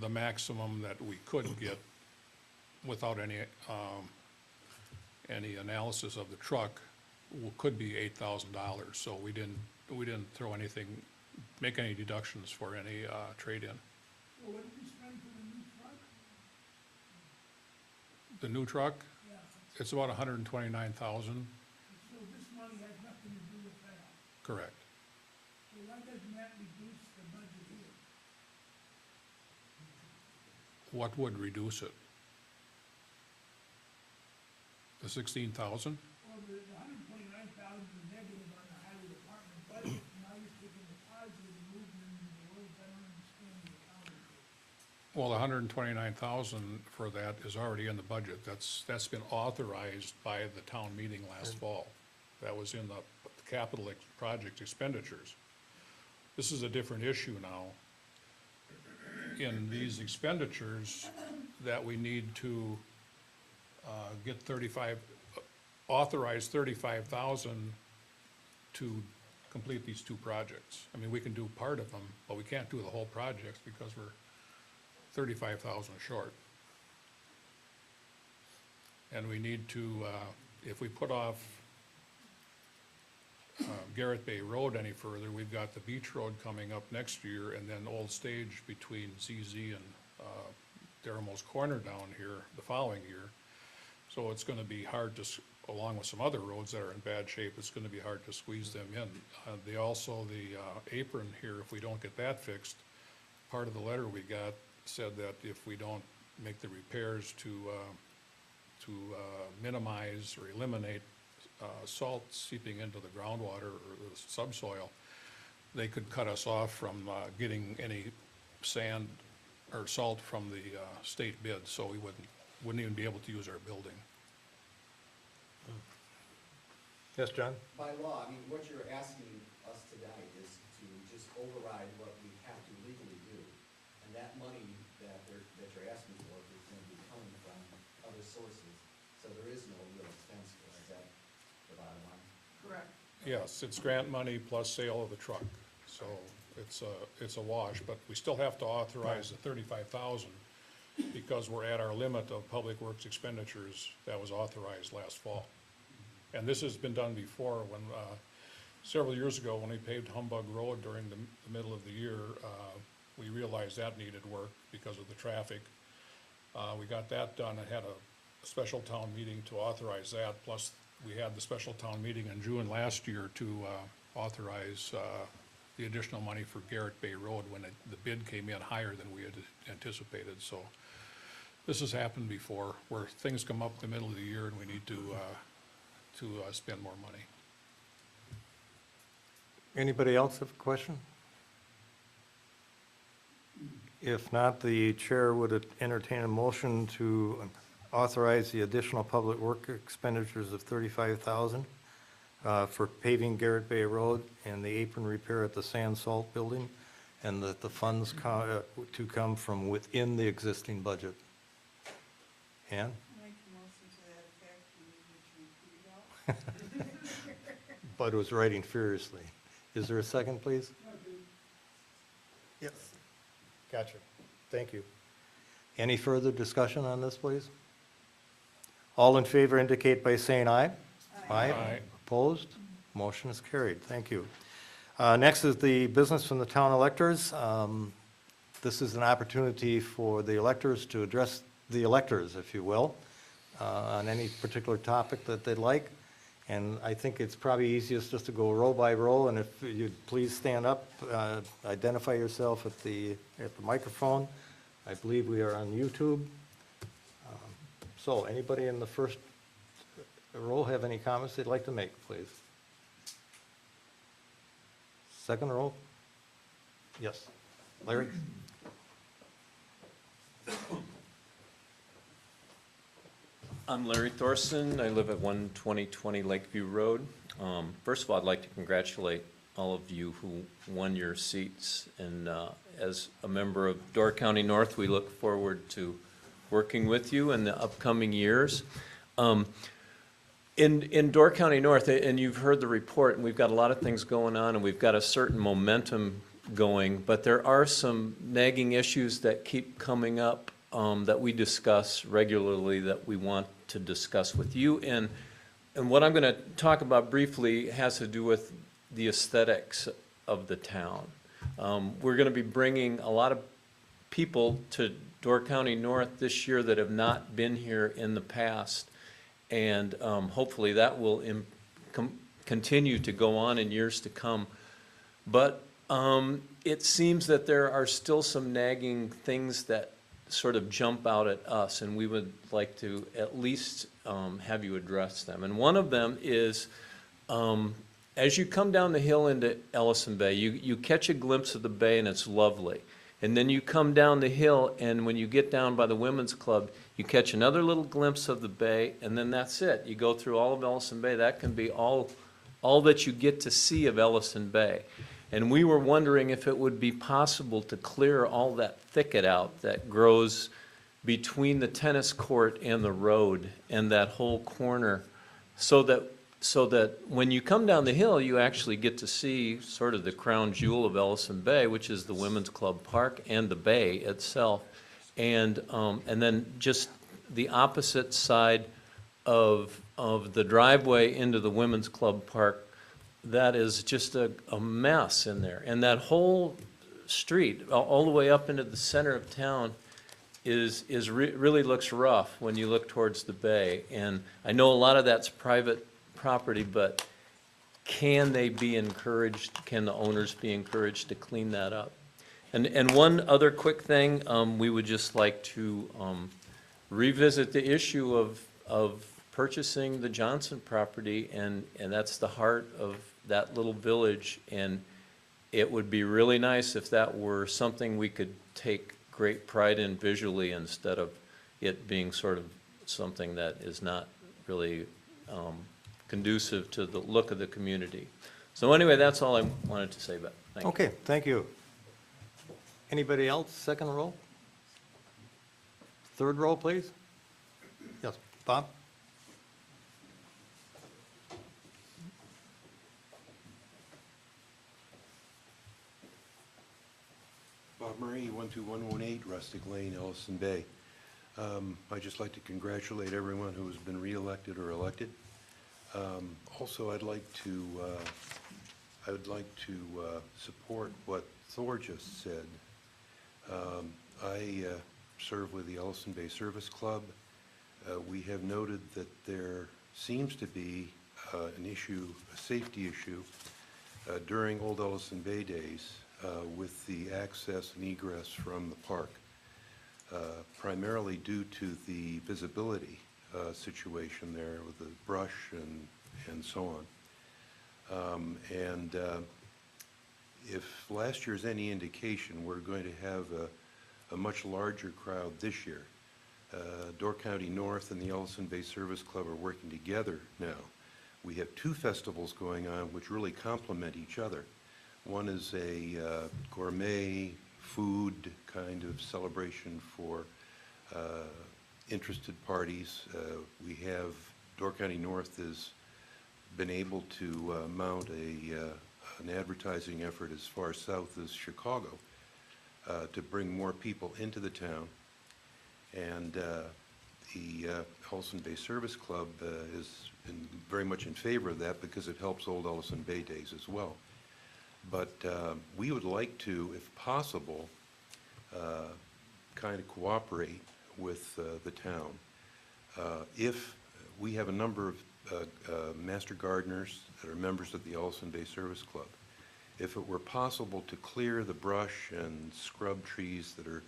the maximum that we could get without any analysis of the truck could be $8,000. So we didn't make any deductions for any trade-in. Well, what did you spend for the new truck? The new truck, Yeah, it's about 129,000, so this money has nothing to do with that. correct. So why doesn't that reduce the budget here? What would reduce it? The 16,000? Well, the 129,000 is negative on the highway department budget, now you're taking the positive and moving it into the roads, I don't understand the accounting. Well, the 129,000 for that is already in the budget. That's been authorized by the town meeting last fall. That was in the capital project expenditures. This is a different issue now. In these expenditures, that we need to get authorize 35,000 to complete these two projects. I mean, we can do part of them, but we can't do the whole project because we're 35,000 short. And we need to, if we put off Garrett Bay Road any further, we've got the Beach Road coming up next year, and then Old Stage between ZZ and Darrow's Corner down here the following year. So it's gonna be hard to, along with some other roads that are in bad shape, it's gonna be hard to squeeze them in. The apron here, if we don't get that fixed, part of the letter we got said that if we don't make the repairs to minimize or eliminate salt seeping into the groundwater or the subsoil, they could cut us off from getting any sand or salt from the state bid, so we wouldn't even be able to use our building. Yes, John? By law, I mean, what you're asking us tonight is to just override what we have to legally do. And that money that you're asking for is going to be coming from other sources. So there is no real expense for it. Is that the bottom line? Correct. Yes, it's grant money plus sale of the truck, so it's a wash, but we still have to authorize the 35,000 because we're at our limit of public works expenditures that was authorized last fall. And this has been done before when, several years ago, when we paved Humbug Road during the middle of the year, we realized that needed work because of the traffic. We got that done and had a special town meeting to authorize that, plus we had the special town meeting in June last year to authorize the additional money for Garrett Bay Road when the bid came in higher than we had anticipated. So this has happened before, where things come up in the middle of the year and we need to spend more money. Anybody else have a question? If not, the chair would entertain a motion to authorize the additional public work expenditures of $35,000 for paving Garrett Bay Road and the apron repair at the Sand Salt Building, and that the funds to come from within the existing budget. Ann? Make a motion to that effect, you need to repeat it out. Bud was writing furiously. Is there a second, please? Yes. Gotcha. Thank you. Any further discussion on this, please? All in favor indicate by saying aye. Aye. Aye. Opposed? Motion is carried. Thank you. Next is the business from the town electors. This is an opportunity for the electors to address the electors, if you will, on any particular topic that they'd like. And I think it's probably easiest just to go row by row, and if you'd please stand up, identify yourself at the microphone. I believe we are on YouTube. So anybody in the first row have any comments they'd like to make, please? Second row? Yes. Larry? I'm Larry Thorson. I live at 12020 Lakeview Road. First of all, I'd like to congratulate all of you who won your seats. And as a member of Door County North, we look forward to working with you in the upcoming years. In Door County North, and you've heard the report, and we've got a lot of things going on, and we've got a certain momentum going, but there are some nagging issues that keep coming up that we discuss regularly that we want to discuss with you. And what I'm going to talk about briefly has to do with the aesthetics of the town. We're going to be bringing a lot of people to Door County North this year that have not been here in the past. And hopefully that will continue to go on in years to come. But it seems that there are still some nagging things that sort of jump out at us, and we would like to at least have you address them. And one of them is, as you come down the hill into Ellison Bay, you catch a glimpse of the bay, and it's lovely. And then you come down the hill, and when you get down by the Women's Club, you catch another little glimpse of the bay, and then that's it. You go through all of Ellison Bay. That can be all that you get to see of Ellison Bay. And we were wondering if it would be possible to clear all that thicket out that grows between the tennis court and the road and that whole corner, so that when you come down the hill, you actually get to see sort of the crown jewel of Ellison Bay, which is the Women's Club Park and the bay itself. And then just the opposite side of the driveway into the Women's Club Park, that is just a mess in there. And that whole street, all the way up into the center of town, really looks rough when you look towards the bay. And I know a lot of that's private property, but can they be encouraged, can the owners be encouraged to clean that up? And one other quick thing, we would just like to revisit the issue of purchasing the Johnson property, and that's the heart of that little village, and it would be really nice if that were something we could take great pride in visually, instead of it being sort of something that is not really conducive to the look of the community. So anyway, that's all I wanted to say about it. Thank you. Okay, thank you. Anybody else, second row? Third row, please. Yes, Bob? Bob Murray, 12118 Rustic Lane, Ellison Bay. I'd just like to congratulate everyone who has been reelected or elected. Also, I'd like to support what Thor just said. I serve with the Ellison Bay Service Club. We have noted that there seems to be an issue, a safety issue, during Old Ellison Bay days with the access and egress from the park, primarily due to the visibility situation there with the brush and so on. If last year's any indication, we're going to have a much larger crowd this year. Door County North and the Ellison Bay Service Club are working together now. We have two festivals going on which really complement each other. One is a gourmet food kind of celebration for interested parties. We have, Door County North has been able to mount an advertising effort as far south as Chicago to bring more people into the town. And the Ellison Bay Service Club is very much in favor of that because it helps Old Ellison Bay days as well. But we would like to, if possible, kind of cooperate with the town. If we have a number of master gardeners that are members of the Ellison Bay Service Club, if it were possible to clear the brush and scrub trees that are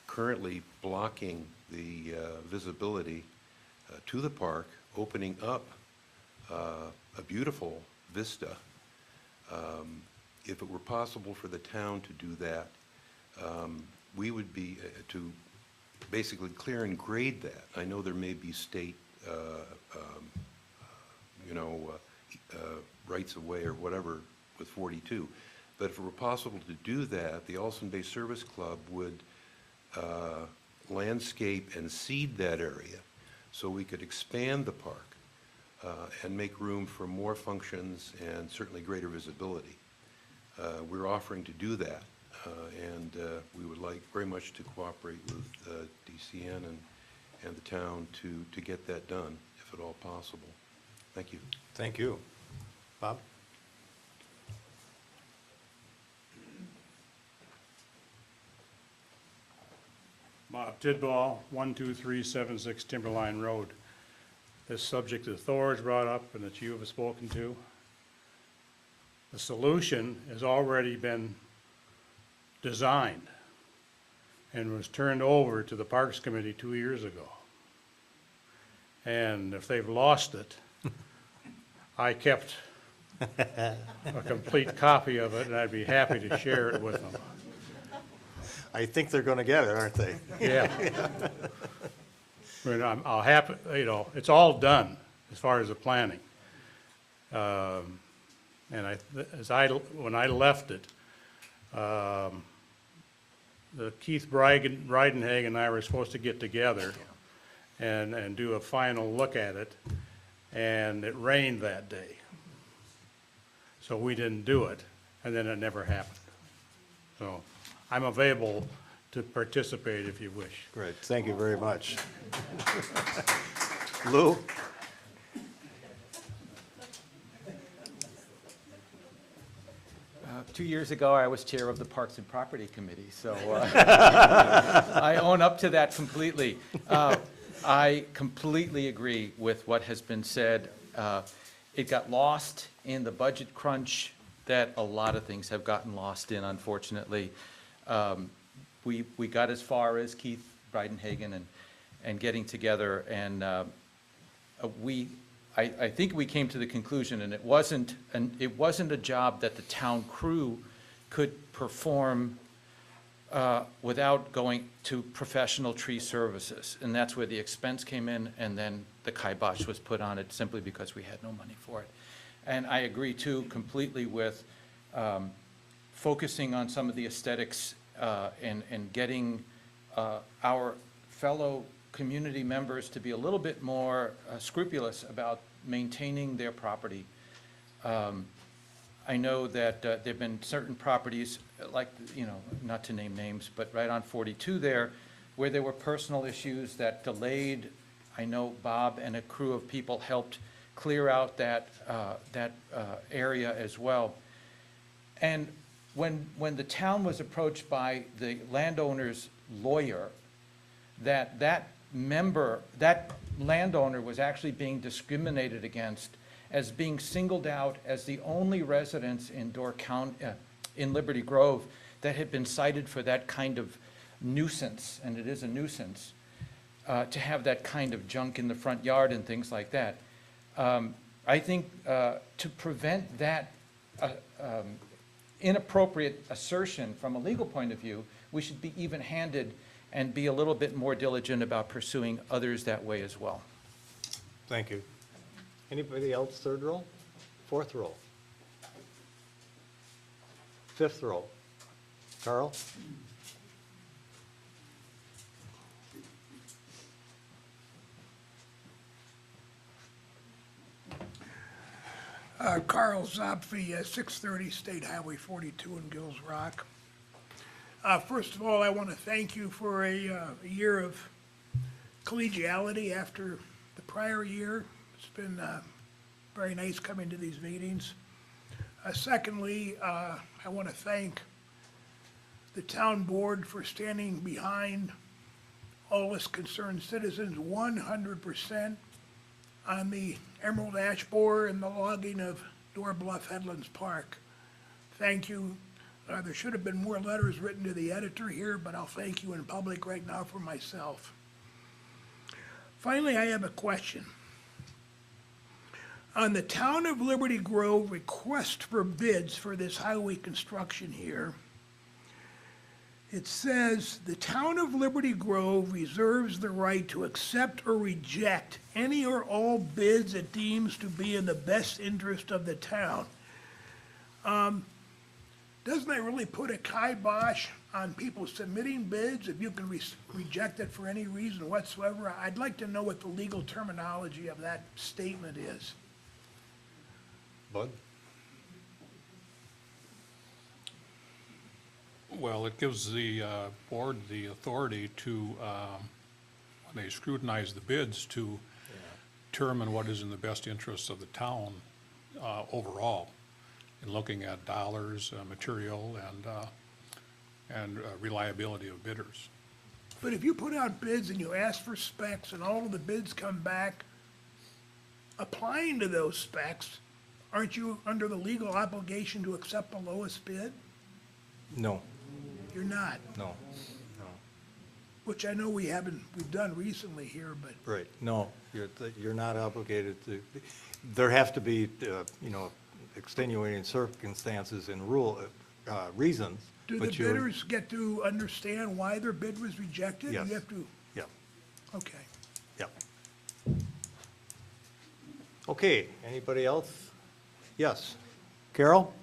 currently blocking the visibility to the park, opening up a beautiful vista. If it were possible for the town to do that, we would be to basically clear and grade that. I know there may be state, rights of way or whatever with 42. But if it were possible to do that, the Ellison Bay Service Club would landscape and seed that area so we could expand the park and make room for more functions and certainly greater visibility. We're offering to do that, and we would like very much to cooperate with DCN and the town to get that done, if at all possible. Thank you. Thank you. Bob? Bob Tidball, 12376 Timberline Road. This subject that Thor has brought up and that you have spoken to, the solution has already been designed and was turned over to the Parks Committee 2 years ago. And if they've lost it, I kept a complete copy of it, and I'd be happy to share it with them. I think they're going to get it, aren't they? Yeah. But I'll happy, you know, it's all done as far as the planning. And when I left it, the Keith Breidenhagen and I were supposed to get together and do a final look at it, and it rained that day. So we didn't do it, and then it never happened. So I'm available to participate if you wish. Great, thank you very much. Lou? 2 years ago, I was chair of the Parks and Property Committee, so I own up to that completely. I completely agree with what has been said. It got lost in the budget crunch that a lot of things have gotten lost in, unfortunately. We got as far as Keith Breidenhagen and getting together, and I think we came to the conclusion, and it wasn't a job that the town crew could perform without going to professional tree services, and that's where the expense came in, and then the kibosh was put on it simply because we had no money for it. And I agree too completely with focusing on some of the aesthetics and getting our fellow community members to be a little bit more scrupulous about maintaining their property. I know that there have been certain properties, like, you know, not to name names, but right on 42 there, where there were personal issues that delayed. I know Bob and a crew of people helped clear out that area as well. And when the town was approached by the landowner's lawyer, that landowner was actually being discriminated against as being singled out as the only residence in Door County, in Liberty Grove, that had been cited for that kind of nuisance, and it is a nuisance, to have that kind of junk in the front yard and things like that. I think to prevent that inappropriate assertion from a legal point of view, we should be even-handed and be a little bit more diligent about pursuing others that way as well. Thank you. Anybody else, third row? Fourth row? Fifth row? Carl? Carl Zopfe, 630 State Highway 42 in Gills Rock. First of all, I want to thank you for a year of collegiality after the prior year. It's been very nice coming to these meetings. Secondly, I want to thank the town board for standing behind all us concerned citizens 100% on the emerald ash borer and the logging of Door Bluff Headlands Park. Thank you. There should have been more letters written to the editor here, but I'll thank you in public right now for myself. Finally, I have a question. On the Town of Liberty Grove request for bids for this highway construction here, it says, the Town of Liberty Grove reserves the right to accept or reject any or all bids it deems to be in the best interest of the town. doesn't that really put a kibosh on people submitting bids if you can reject it for any reason whatsoever? I'd like to know what the legal terminology of that statement is. Bud? Well, it gives the board the authority to, when they scrutinize the bids, to determine what is in the best interest of the town overall, in looking at dollars, material, and reliability of bidders. But if you put out bids and you ask for specs and all of the bids come back applying to those specs, aren't you under the legal obligation to accept the lowest bid? No, You're not, no, which I know we've done recently here, but right, no, you're not obligated to, there have to be, extenuating circumstances and reasons, do the but you're, bidders get to understand why their bid was rejected? Yes. You have to, yeah, okay. yeah. Okay, anybody else? Yes, Carol?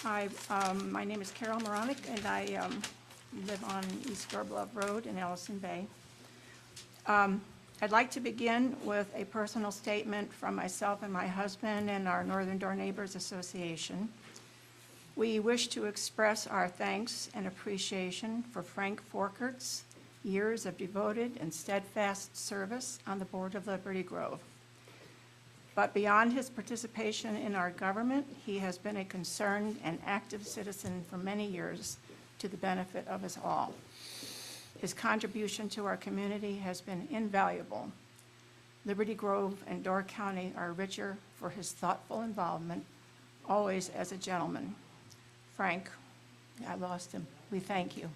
Hi, my name is Carol Moronic, and I live on East Door Bluff Road in Ellison Bay. I'd like to begin with a personal statement from myself and my husband and our Northern Door Neighbors Association. We wish to express our thanks and appreciation for Frank Forkert's years of devoted and steadfast service on the Board of Liberty Grove. But beyond his participation in our government, he has been a concerned and active citizen for many years to the benefit of us all. His contribution to our community has been invaluable. Liberty Grove and Door County are richer for his thoughtful involvement, always as a gentleman. Frank, I lost him. We thank you.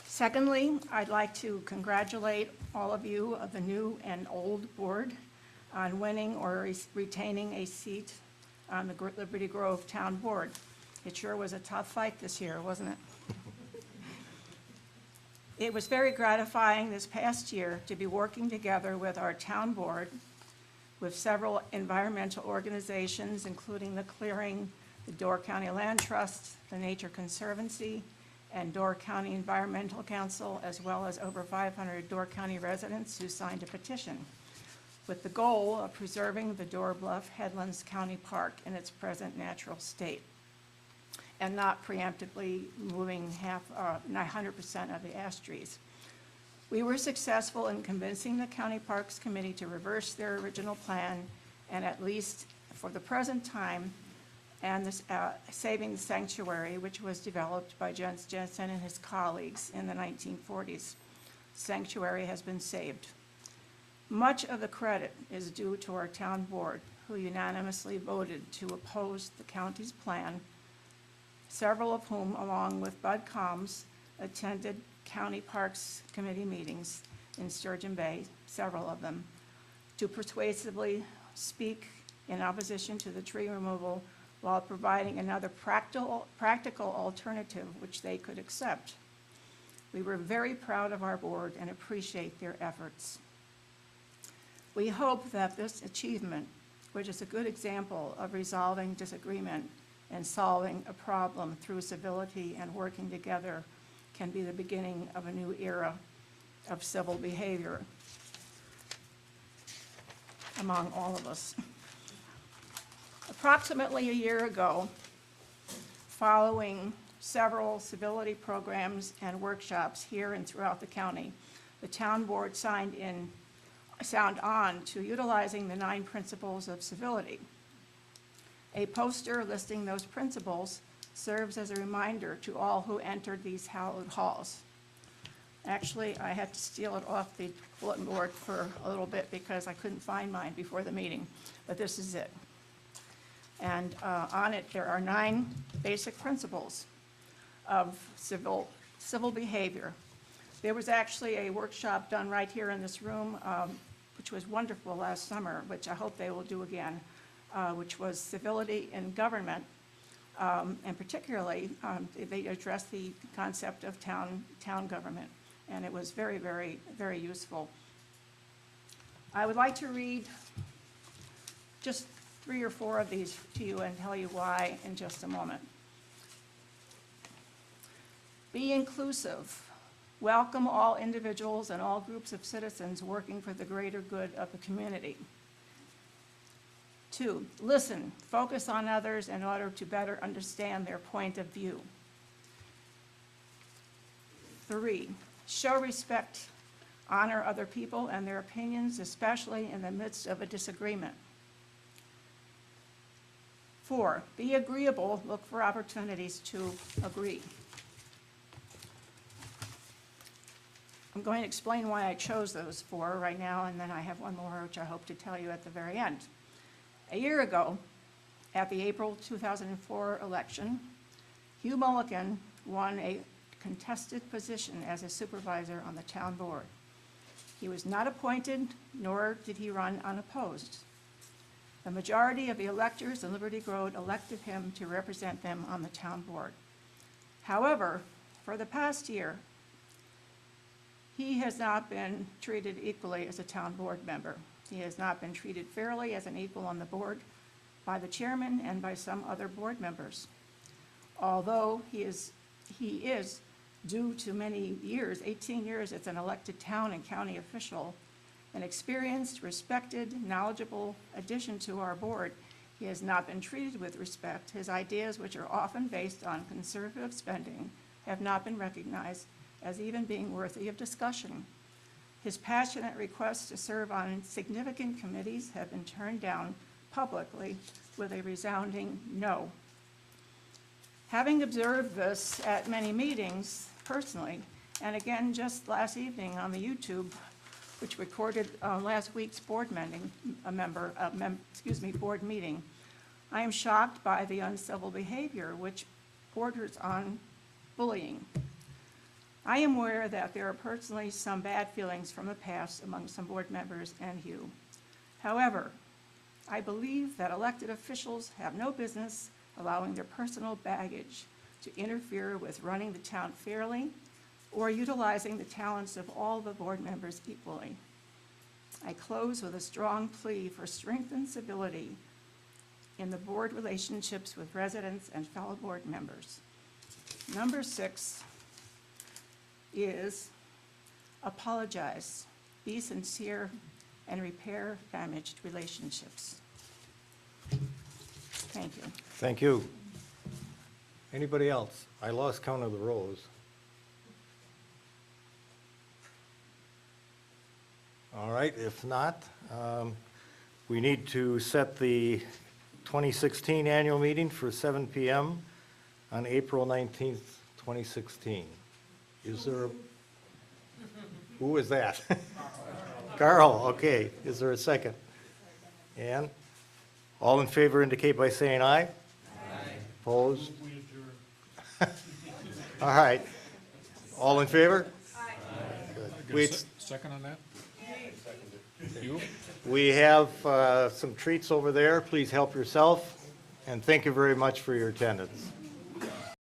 Secondly, I'd like to congratulate all of you of the new and old board on winning or retaining a seat on the Liberty Grove Town Board. It sure was a tough fight this year, wasn't it? It was very gratifying this past year to be working together with our town board, with several environmental organizations, including the Clearing, the Door County Land Trust, the Nature Conservancy, and Door County Environmental Council, as well as over 500 Door County residents who signed a petition, with the goal of preserving the Door Bluff Headlands County Park in its present natural state, and not preemptively moving 100% of the ash trees. We were successful in convincing the County Parks Committee to reverse their original plan, and at least for the present time, and saving the sanctuary, which was developed by Jens Jensen and his colleagues in the 1940s. Sanctuary has been saved. Much of the credit is due to our town board, who unanimously voted to oppose the county's plan, several of whom, along with Bud Combs, attended County Parks Committee meetings in Sturgeon Bay, several of them, to persuasively speak in opposition to the tree removal while providing another practical alternative which they could accept. We were very proud of our board and appreciate their efforts. We hope that this achievement, which is a good example of resolving disagreement and solving a problem through civility and working together, can be the beginning of a new era of civil behavior among all of us. Approximately a year ago, following several civility programs and workshops here and throughout the county, the town board signed on to utilizing the 9 principles of civility. A poster listing those principles serves as a reminder to all who entered these hallowed halls. Actually, I had to steal it off the bulletin board for a little bit because I couldn't find mine before the meeting, but this is it. And on it, there are 9 basic principles of civil behavior. There was actually a workshop done right here in this room, which was wonderful last summer, which I hope they will do again, which was civility in government. And particularly, they addressed the concept of town government, and it was very, very, very useful. I would like to read just 3 or 4 of these to you and tell you why in just a moment. Be inclusive. Welcome all individuals and all groups of citizens working for the greater good of the community. 2, listen. Focus on others in order to better understand their point of view. 3, show respect. Honor other people and their opinions, especially in the midst of a disagreement. 4, be agreeable. Look for opportunities to agree. I'm going to explain why I chose those 4 right now, and then I have one more which I hope to tell you at the very end. A year ago, at the April 2004 election, Hugh Mulligan won a contested position as a supervisor on the town board. He was not appointed, nor did he run unopposed. The majority of the electors in Liberty Grove elected him to represent them on the town board. However, for the past year, he has not been treated equally as a town board member. He has not been treated fairly as an equal on the board by the chairman and by some other board members. Although he is, due to many years, 18 years as an elected town and county official, an experienced, respected, knowledgeable addition to our board, he has not been treated with respect. His ideas, which are often based on conservative spending, have not been recognized as even being worthy of discussion. His passionate requests to serve on significant committees have been turned down publicly with a resounding no. Having observed this at many meetings personally, and again just last evening on the YouTube, which recorded last week's board meeting, board meeting, I am shocked by the uncivil behavior which borders on bullying. I am aware that there are personally some bad feelings from the past among some board members and Hugh. However, I believe that elected officials have no business allowing their personal baggage to interfere with running the town fairly or utilizing the talents of all the board members equally. I close with a strong plea for strengthened civility in the board relationships with residents and fellow board members. Number 6 is apologize, be sincere, and repair damaged relationships. Thank you. Thank you. Anybody else? I lost count of the rows. All right, if not, we need to set the 2016 annual meeting for 7 p.m. on April 19th, 2016. Is there, who is that? Carl, okay. Is there a second? Ann? All in favor indicate by saying aye. Aye. Opposed? All right. All in favor? Aye. Good. Wait. Second on that? You? We have some treats over there. Please help yourself, and thank you very much for your attendance.